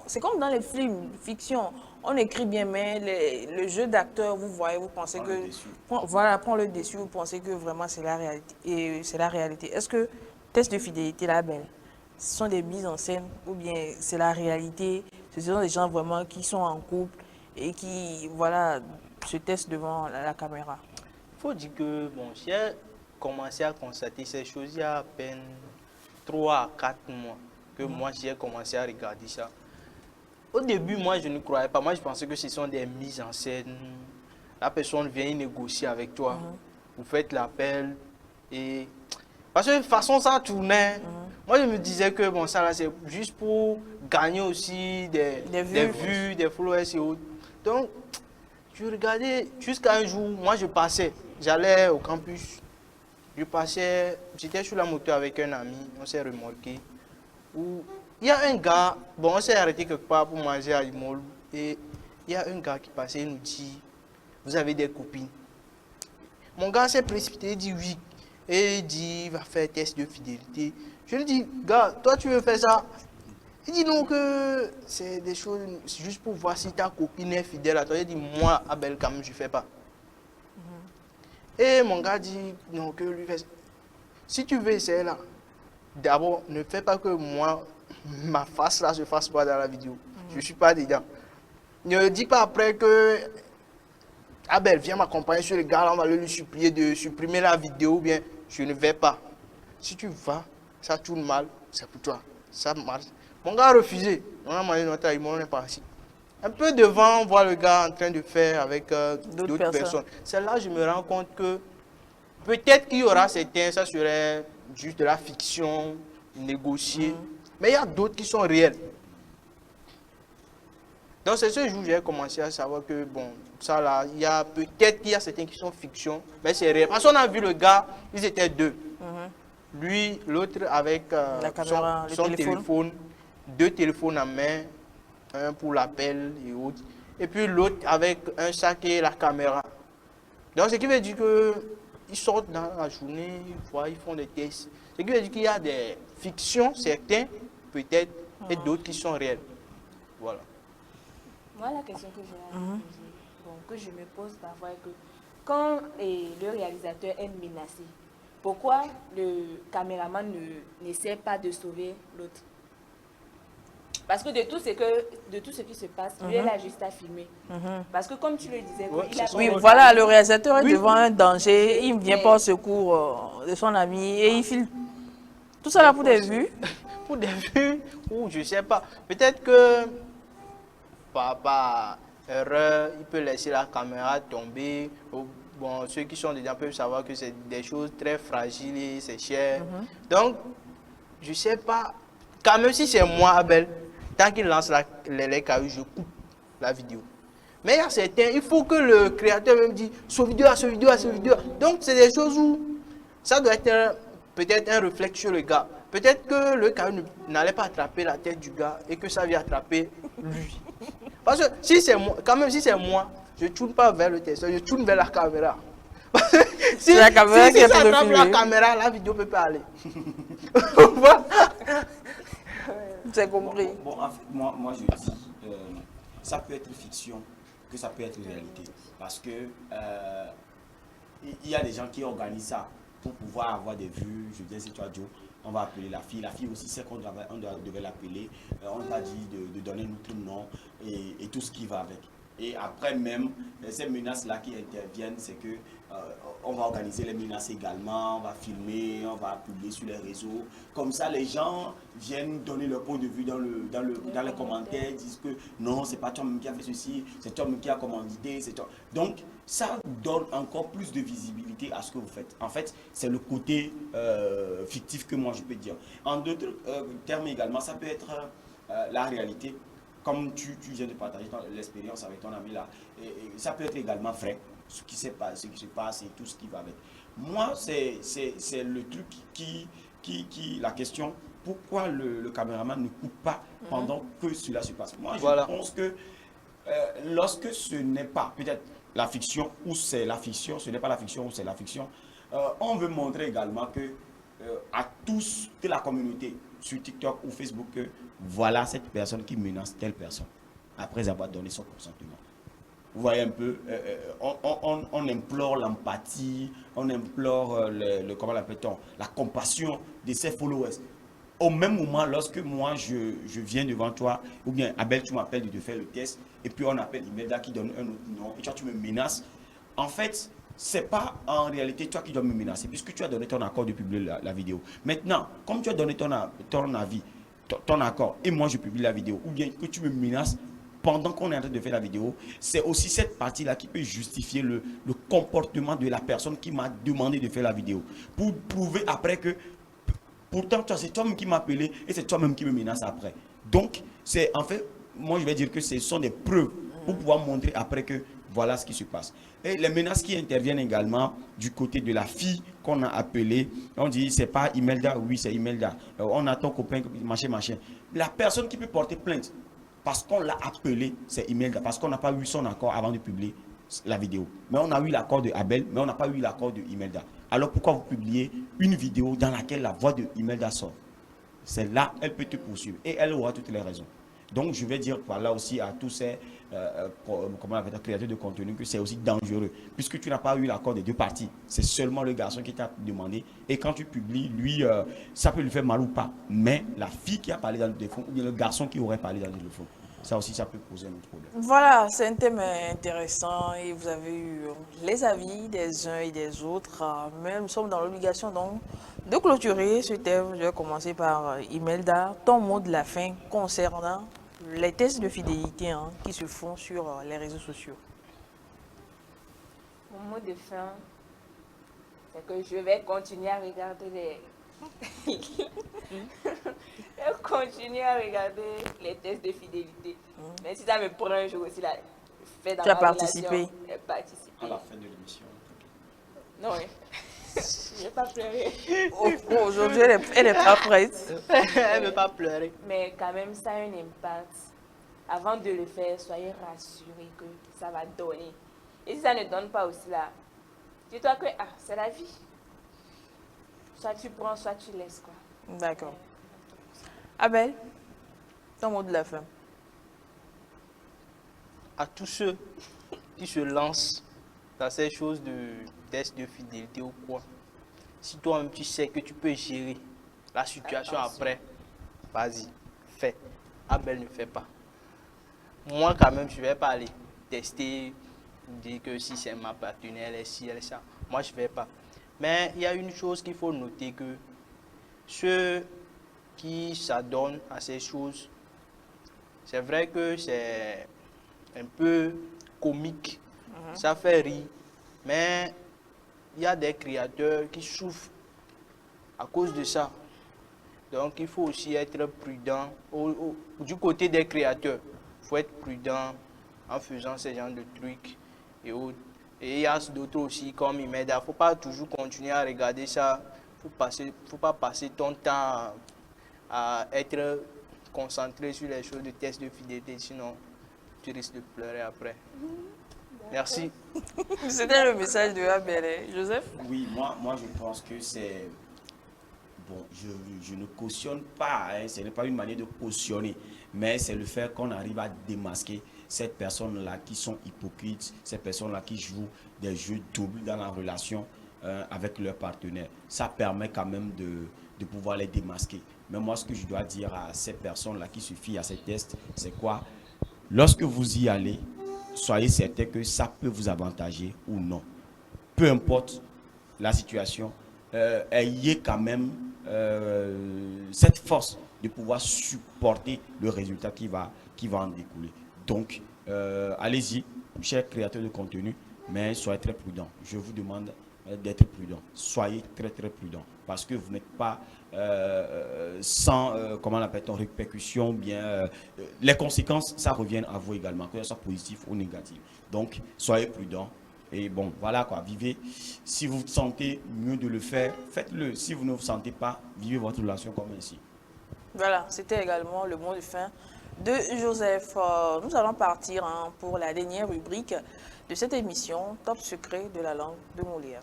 c'est comme dans les films, fiction. On écrit bien, mais le jeu d'acteur, vous voyez, vous pensez que... Voilà, prend le dessus, vous pensez que vraiment c'est la réalité. Et c'est la réalité. Est-ce que test de fidélité, la belle, ce sont des mises en scène ou bien c'est la réalité? Ce sont des gens vraiment qui sont en couple et qui, voilà, se testent devant la caméra. il faut dire que bon, j'ai commencé à constater ces choses il y a à peine 3 à 4 mois que moi j'ai commencé à regarder ça. Au début, moi je ne croyais pas. Moi je pensais que ce sont des mises en scène. La personne vient négocier avec toi. Vous faites l'appel et... Parce que de toute façon ça tournait. Moi je me disais que bon, ça là c'est juste pour gagner aussi des vues, des followers et autres. Donc, je regardais jusqu'à un jour, moi je passais, j'allais au campus, je passais, j'étais sur la moto avec un ami, on s'est remorqué, où il y a un gars, bon on s'est arrêté quelque part pour manger à Imol, et il y a un gars qui passait et nous dit, vous avez des copines? Mon gars s'est précipité, il dit oui, et il dit, il va faire test de fidélité. Je lui dis, gars, toi tu veux faire ça? Il dit non que c'est des choses juste pour voir si ta copine est fidèle à toi. Il dit moi, Abel, quand même, je ne fais pas. Et mon gars dit non que lui fait. Si tu veux essayer là, d'abord, ne fais pas que moi, ma face là se fasse pas dans la vidéo. Je ne suis pas dedans. Ne dis pas après que Abel, viens m'accompagner sur le gars là, on va lui supplier de supprimer la vidéo ou bien je ne vais pas. Si tu vas, ça tourne mal, c'est pour toi. Ça marche. Mon gars a refusé. On a mangé notre aliment, on est parti. Un peu devant, on voit le gars en train de faire avec d'autres personnes. C'est là que je me rends compte que peut-être qu'il y aura certains, ça serait juste de la fiction, négocier. Mais il y a d'autres qui sont réels. Donc c'est ce jour que j'ai commencé à savoir que bon, ça là, il y a peut-être qu'il y a certains qui sont fiction, mais c'est réel. Parce qu'on a vu le gars, ils étaient deux. Lui, l'autre avec son téléphone, 2 téléphones en main, un pour l'appel et autres. Et puis l'autre avec un sac et la caméra. Donc ce qui veut dire qu'ils sortent dans la journée, ils font des tests. Ce qui veut dire qu'il y a des fictions, certains peut-être, et d'autres qui sont réels. Voilà. Moi, la question que j'ai à poser, que je me pose parfois est que quand le réalisateur est menacé, pourquoi le caméraman n'essaie pas de sauver l'autre? Parce que de tout ce qui se passe, lui est là juste à filmer. Parce que comme tu le disais, oui, voilà, le réalisateur est devant un danger, il vient pas au secours de son ami et il filme. Tout ça là pour des vues. Pour des vues, ou je sais pas. Peut-être que par erreur, il peut laisser la caméra tomber. Bon, ceux qui sont dedans peuvent savoir que c'est des choses très fragiles et c'est cher. Donc, je sais pas. Quand même si c'est moi, Abel, tant qu'il lance les cailloux, je coupe la vidéo. Mais il y a certains, il faut que le créateur même dise ce vidéo, ce vidéo, ce vidéo. Donc, c'est des choses où ça doit être peut-être un réflexe sur le gars. Peut-être que le caillou n'allait pas attraper la tête du gars et que ça vient attraper lui. Parce que si c'est moi, quand même si c'est moi, je ne tourne pas vers le testeur, je tourne vers la caméra. Si la caméra qui ça attrape la caméra, la vidéo peut pas aller. C'est compris. Bon, en fait, moi je dis, ça peut être fiction, que ça peut être réalité. Parce que il y a des gens qui organisent ça pour pouvoir avoir des vues. Je dis, si tu as Joe, on va appeler la fille. La fille aussi sait qu'on devait l'appeler. On t'a dit de donner notre nom et tout ce qui va avec. Et après même, ces menaces-là qui interviennent, c'est que on va organiser les menaces également, on va filmer, on va publier sur les réseaux. Comme ça, les gens viennent donner leur point de vue dans les commentaires, disent que non, c'est pas toi-même qui a fait ceci, c'est toi-même qui a commandité. Donc, ça donne encore plus de visibilité à ce que vous faites. En fait, c'est le côté fictif que moi je peux dire. En d'autres termes également, ça peut être la réalité. Comme tu viens de partager l'expérience avec ton ami là, et ça peut être également vrai, ce qui se passe et tout ce qui va avec. Moi, c'est le truc la question, pourquoi le caméraman ne coupe pas pendant que cela se passe. Moi, je pense que lorsque ce n'est pas peut-être la fiction ou c'est la fiction, ce n'est pas la fiction ou c'est la fiction, on veut montrer également que à tous, de la communauté sur TikTok ou Facebook, que voilà cette personne qui menace telle personne après avoir donné son consentement. Vous voyez un peu, on implore l'empathie, on implore comment l'appelle-t-on, la compassion de ses followers. Au même moment, lorsque moi je viens devant toi, ou bien Abel, tu m'appelles de te faire le test, et puis on appelle Imelda qui donne un autre nom, et toi tu me menaces. En fait, c'est pas en réalité toi qui dois me menacer, puisque tu as donné ton accord de publier la vidéo. Maintenant, comme tu as donné ton avis, ton accord, et moi je publie la vidéo, ou bien que tu me menaces pendant qu'on est en train de faire la vidéo, c'est aussi cette partie-là qui peut justifier le comportement de la personne qui m'a demandé de faire la vidéo. Pour prouver après que, pourtant, c'est toi-même qui m'as appelé et c'est toi-même qui me menace après. Donc, c'est en fait, moi je vais dire que ce sont des preuves pour pouvoir montrer après que voilà ce qui se passe. Et les menaces qui interviennent également du côté de la fille qu'on a appelée, on dit c'est pas Imelda, oui c'est Imelda. On a ton copain, machin. La personne qui peut porter plainte parce qu'on l'a appelé, c'est Imelda, parce qu'on n'a pas eu son accord avant de publier la vidéo. Mais on a eu l'accord de Abel, mais on n'a pas eu l'accord de Imelda. Alors pourquoi vous publiez une vidéo dans laquelle la voix de Imelda sort? C'est là, elle peut te poursuivre et elle aura toutes les raisons. Donc je vais dire par là aussi à tous ces créateurs de contenu que c'est aussi dangereux, puisque tu n'as pas eu l'accord des deux parties. C'est seulement le garçon qui t'a demandé, et quand tu publies, lui, ça peut lui faire mal ou pas. Mais la fille qui a parlé dans le téléphone, ou bien le garçon qui aurait parlé dans le téléphone, ça aussi, ça peut poser un autre problème. Voilà, c'est un thème intéressant et vous avez eu les avis des uns et des autres. Mais nous sommes dans l'obligation donc de clôturer ce thème. Je vais commencer par Imelda, ton mot de la fin concernant les tests de fidélité qui se font sur les réseaux sociaux. Mon mot de fin, c'est que je vais continuer à regarder je vais continuer à regarder les tests de fidélité. Mais si ça me prend un jour aussi, là, je fais dans tu as ma participé relation, participer. À la fin de l'émission. Non, oui. Je vais pas pleurer. Aujourd'hui, elle est pas prête. Elle ne veut pas pleurer. Mais quand même, ça a un impact. Avant de le faire, soyez rassurés que ça va donner. Et si ça ne donne pas aussi là, dis-toi que c'est la vie. Soit tu prends, soit tu laisses, quoi. D'accord. Abel, ton mot de la fin. À tous ceux qui se lancent dans ces choses de test de fidélité ou quoi, si toi-même tu sais que tu peux gérer la situation après, vas-y, fais. Abel ne fait pas. Moi quand même, je ne vais pas aller tester, dire que si c'est ma partenaire, elle est ci, elle est ça. Moi, je ne vais pas. Mais il y a une chose qu'il faut noter, que ceux qui s'adonnent à ces choses, c'est vrai que c'est un peu comique, ça fait rire, mais il y a des créateurs qui souffrent à cause de ça. Donc il faut aussi être prudent. Du côté des créateurs, il faut être prudent en faisant ce genre de trucs et autres. Et il y a d'autres aussi comme Imelda. Il ne faut pas toujours continuer à regarder ça. Il ne faut pas passer ton temps à être concentré sur les choses de test de fidélité, sinon tu risques de pleurer après. Merci. C'était le message de Abel. Joseph? Oui, moi je pense que c'est... Bon, je ne cautionne pas, ce n'est pas une manière de cautionner, mais c'est le fait qu'on arrive à démasquer ces personnes-là qui sont hypocrites, ces personnes-là qui jouent des jeux doubles dans la relation avec leur partenaire. Ça permet quand même de pouvoir les démasquer. Mais moi, ce que je dois dire à ces personnes-là qui se fient à ces tests, c'est quoi? Lorsque vous y allez, soyez certain que ça peut vous avantager ou non. Peu importe la situation, ayez quand même cette force de pouvoir supporter le résultat qui va en découler. Donc, allez-y, chers créateurs de contenu, mais soyez très prudents. Je vous demande d'être prudents. Soyez très très prudents parce que vous n'êtes pas sans, comment l'appelle-t-on, répercussion, bien, les conséquences, ça revient à vous également, que ce soit positif ou négatif. Donc, soyez prudents. Et bon, voilà quoi, vivez. Si vous sentez mieux de le faire, faites-le. Si vous ne vous sentez pas, vivez votre relation comme ainsi. Voilà, c'était également le mot de fin de Joseph. Nous allons partir pour la dernière rubrique de cette émission, Top secret de la langue de Molière.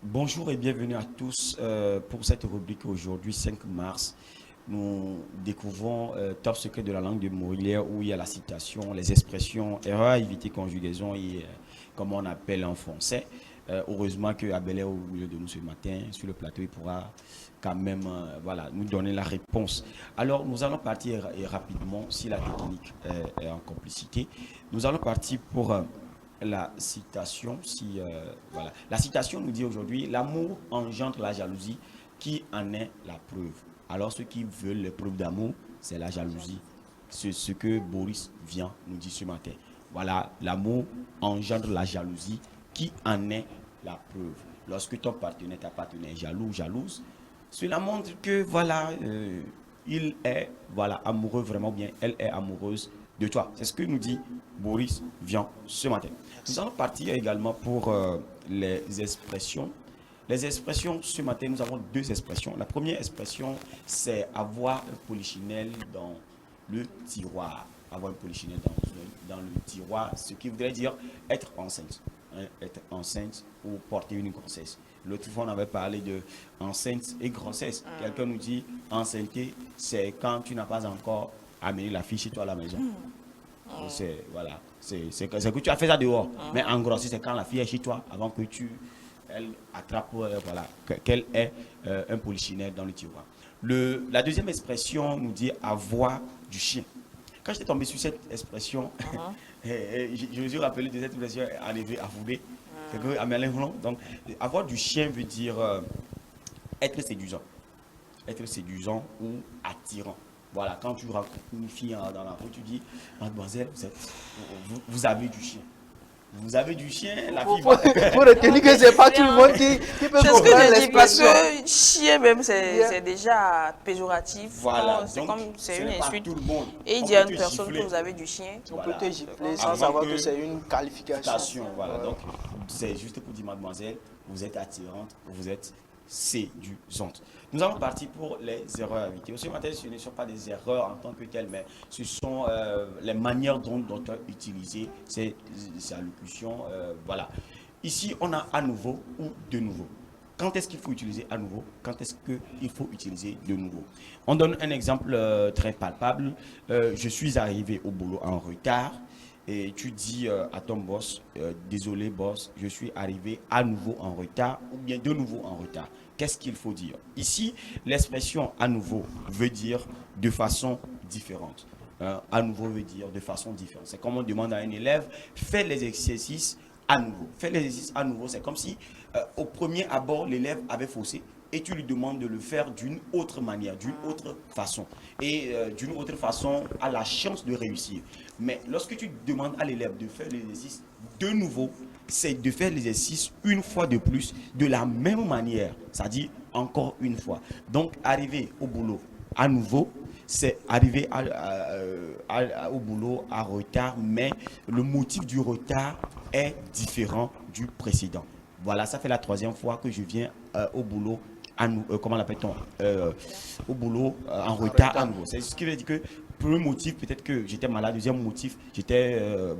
Bonjour et bienvenue à tous pour cette rubrique aujourd'hui, 5 mars. Nous découvrons Top secret de la langue de Molière où il y a la citation, les expressions, erreurs à éviter, conjugaison et comme on appelle en français. Heureusement que Abel est au milieu de nous ce matin sur le plateau, il pourra quand même voilà, nous donner la réponse. Alors nous allons partir rapidement si la technique est en complicité. Nous allons partir pour la citation. Voilà. La citation nous dit aujourd'hui, l'amour engendre la jalousie, qui en est la preuve. Alors ceux qui veulent les preuves d'amour, c'est la jalousie. C'est ce que Boris vient nous dire ce matin. Voilà, l'amour engendre la jalousie, qui en est la preuve. Lorsque ton partenaire, ta partenaire est jaloux, jalouse, cela montre que voilà, il est voilà, amoureux vraiment bien, elle est amoureuse de toi. C'est ce que nous dit Boris vient ce matin. Nous allons partir également pour les expressions. Les expressions, ce matin, nous avons 2 expressions. La première expression, c'est avoir un polichinelle dans le tiroir. Avoir un polichinelle dans le tiroir, ce qui voudrait dire être enceinte. Hein, être enceinte ou porter une grossesse. L'autre fois, on avait parlé de enceinte et grossesse. Quelqu'un nous dit, enceinte, c'est quand tu n'as pas encore amené la fille chez toi à la maison. C'est voilà, c'est que tu as fait ça dehors. Mais en grossesse, c'est quand la fille est chez toi, avant que elle attrape, voilà, qu'elle ait un polichinelle dans le tiroir. La deuxième expression nous dit avoir du chien. Quand j'étais tombé sur cette expression, je me suis rappelé de cette expression en effet affoulée. C'est que Amélie Voulon, donc avoir du chien veut dire être séduisant. Être séduisant ou attirant. Voilà, quand tu rencontres une fille dans la rue, tu dis, mademoiselle, vous avez du chien. Vous avez du chien, la fille va... Pour retenir que c'est pas tout le monde qui peut C'est ce que comprendre je dis, parce l'expression. que chien même, c'est déjà péjoratif. Voilà, C'est donc, comme c'est une n'est pas insulte. tout le monde. Et il On dit à peut une te personne gifler. que vous avez du chien. On Voilà. peut te gifler sans Avant savoir que- que c'est une qualification. Voilà, donc c'est juste pour dire, mademoiselle, vous êtes attirante, vous êtes séduisante. Nous allons partir pour les erreurs à éviter. Ce matin, ce ne sont pas des erreurs en tant que telles, mais ce sont les manières dont on a utilisé ces allocutions. Voilà. Ici, on a à nouveau ou de nouveau. Quand est-ce qu'il faut utiliser à nouveau? Quand est-ce qu'il faut utiliser de nouveau? On donne un exemple très palpable. Je suis arrivé au boulot en retard. Et tu dis à ton boss, désolé boss, je suis arrivé à nouveau en retard ou bien de nouveau en retard. Qu'est-ce qu'il faut dire? Ici, l'expression à nouveau veut dire de façon différente. À nouveau veut dire de façon différente. C'est comme on demande à un élève, fais les exercices à nouveau. Fais les exercices à nouveau. C'est comme si au premier abord, l'élève avait faussé et tu lui demandes de le faire d'une autre manière, d'une autre façon. Et d'une autre façon, a la chance de réussir. Mais lorsque tu demandes à l'élève de faire l'exercice de nouveau, c'est de faire l'exercice une fois de plus, de la même manière, c'est-à-dire encore une fois. Donc, arriver au boulot à nouveau, c'est arriver au boulot à retard, mais le motif du retard est différent du précédent. Voilà, ça fait la 3e fois que je viens au boulot comment l'appelle-t-on au boulot en retard à nouveau. C'est ce qui veut dire que premier motif, peut-être que j'étais malade. Deuxième motif,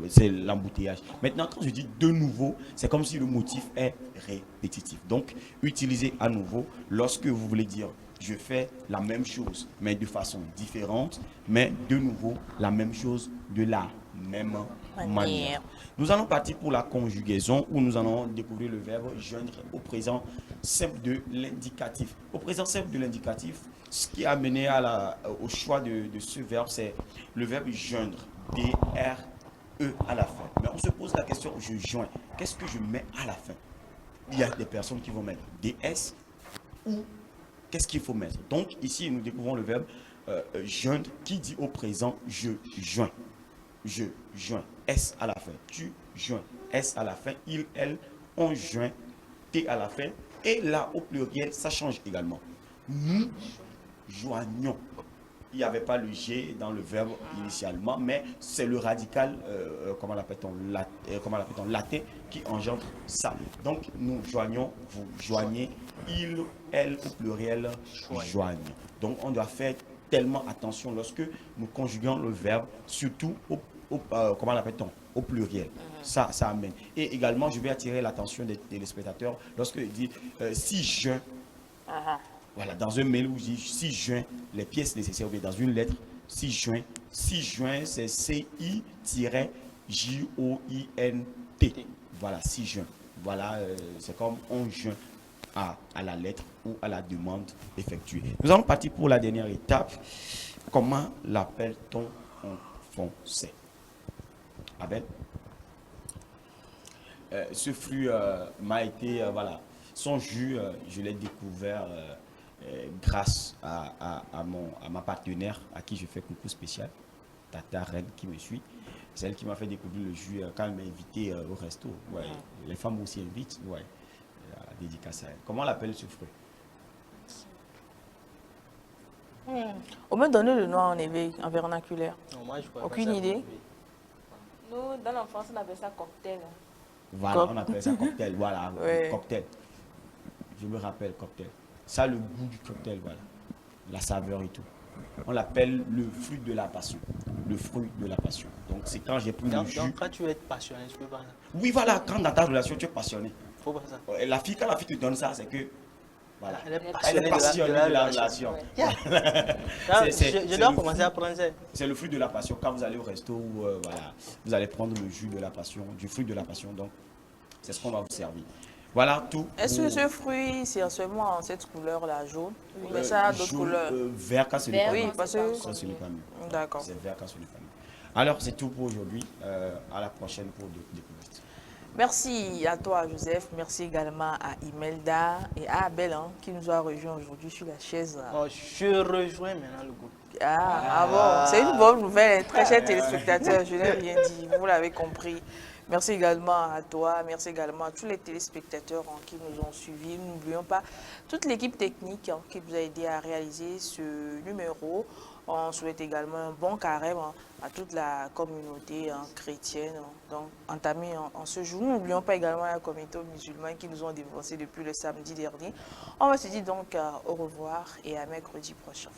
c'est l'embouteillage. Maintenant, quand je dis de nouveau, c'est comme si le motif est répétitif. Donc, utilisez à nouveau lorsque vous voulez dire je fais la même chose, mais de façon différente, mais de nouveau la même chose de la même manière. Nous allons partir pour la conjugaison où nous allons découvrir le verbe joindre au présent simple de l'indicatif. Au présent simple de l'indicatif, ce qui a mené au choix de ce verbe, c'est le verbe joindre, D-R-E à la fin. Mais on se pose la question, je joins, qu'est-ce que je mets à la fin? Il y a des personnes qui vont mettre DS ou qu'est-ce qu'il faut mettre? Donc ici, nous découvrons le verbe joindre qui dit au présent je joins. Je joins, S à la fin. Tu joins, S à la fin. Il, elle, on joint, T à la fin. Et là, au pluriel, ça change également. Nous joignons. Il n'y avait pas le G dans le verbe initialement, mais c'est le radical, comment l'appelle-t-on, latin, qui engendre ça. Donc, nous joignons, vous joignez, il, elle, au pluriel, joignent. Donc, on doit faire tellement attention lorsque nous conjuguons le verbe, surtout comment l'appelle-t-on, au pluriel. Ça amène. Et également, je vais attirer l'attention des téléspectateurs lorsque je dis si je, voilà, dans un mail où je dis si je, les pièces nécessaires, ou bien dans une lettre, si je, c'est C-I-J-O-I-N-T. Voilà, si je. Voilà, c'est comme on joint à la lettre ou à la demande effectuée. Nous allons partir pour la dernière étape. Comment l'appelle-t-on en français? Abel? Ce fruit m'a été, voilà, son jus, je l'ai découvert grâce à ma partenaire à qui je fais coucou spécial, Tata Reine qui me suit. C'est elle qui m'a fait découvrir le jus quand elle m'a invité au resto. Ouais. Les femmes aussi invitent. Ouais. Dédicace à elle. Comment on l'appelle ce fruit? On me donne le nom en éveil, en vernaculaire. Non, moi, je Aucune idée. Nous, dans l'enfance, on appelle ça cocktail. Voilà, on appelle ça cocktail. Voilà, Ouais. cocktail. Je me rappelle cocktail. Ça, le goût du cocktail, voilà. La saveur et tout. On l'appelle le fruit de la passion. Le fruit de la passion. Donc, c'est quand j'ai pris le jus. Donc, quand tu veux être passionné, tu peux pas ça. Oui, voilà, quand dans ta relation, tu es passionné. Faut pas ça. Quand la fille te donne ça, c'est que. Voilà. Elle est Elle est passionnée de la relation. Yeah. Je dois commencer à prendre ça. C'est le fruit de la passion. Quand vous allez au resto, voilà, vous allez prendre le jus de la passion, du fruit de la passion. Donc, c'est ce qu'on va vous servir. Voilà tout. Est-ce que ce fruit, c'est seulement en cette couleur-là, jaune? Mais ça a d'autres couleurs. Vert quand ce n'est pas Oui, mieux. parce que... Ça, ce n'est pas mieux. D'accord. C'est vert quand ce n'est pas mieux. Alors, c'est tout pour aujourd'hui. À la prochaine pour d'autres découvertes. Merci à toi, Joseph. Merci également à Imelda et à Abel qui nous a rejoints aujourd'hui sur la chaise. Oh, je rejoins maintenant le groupe. Bon, c'est une bonne nouvelle, très chers téléspectateurs. Je n'ai rien dit, vous l'avez compris. Merci également à toi, merci également à tous les téléspectateurs qui nous ont suivis. N'oublions pas toute l'équipe technique qui vous a aidé à réaliser ce numéro. On souhaite également un bon carême à toute la communauté chrétienne. Donc, entamé en ce jour. N'oublions pas également la communauté musulmane qui nous ont divorcé depuis le samedi dernier. On va se dire donc au revoir et à mercredi prochain.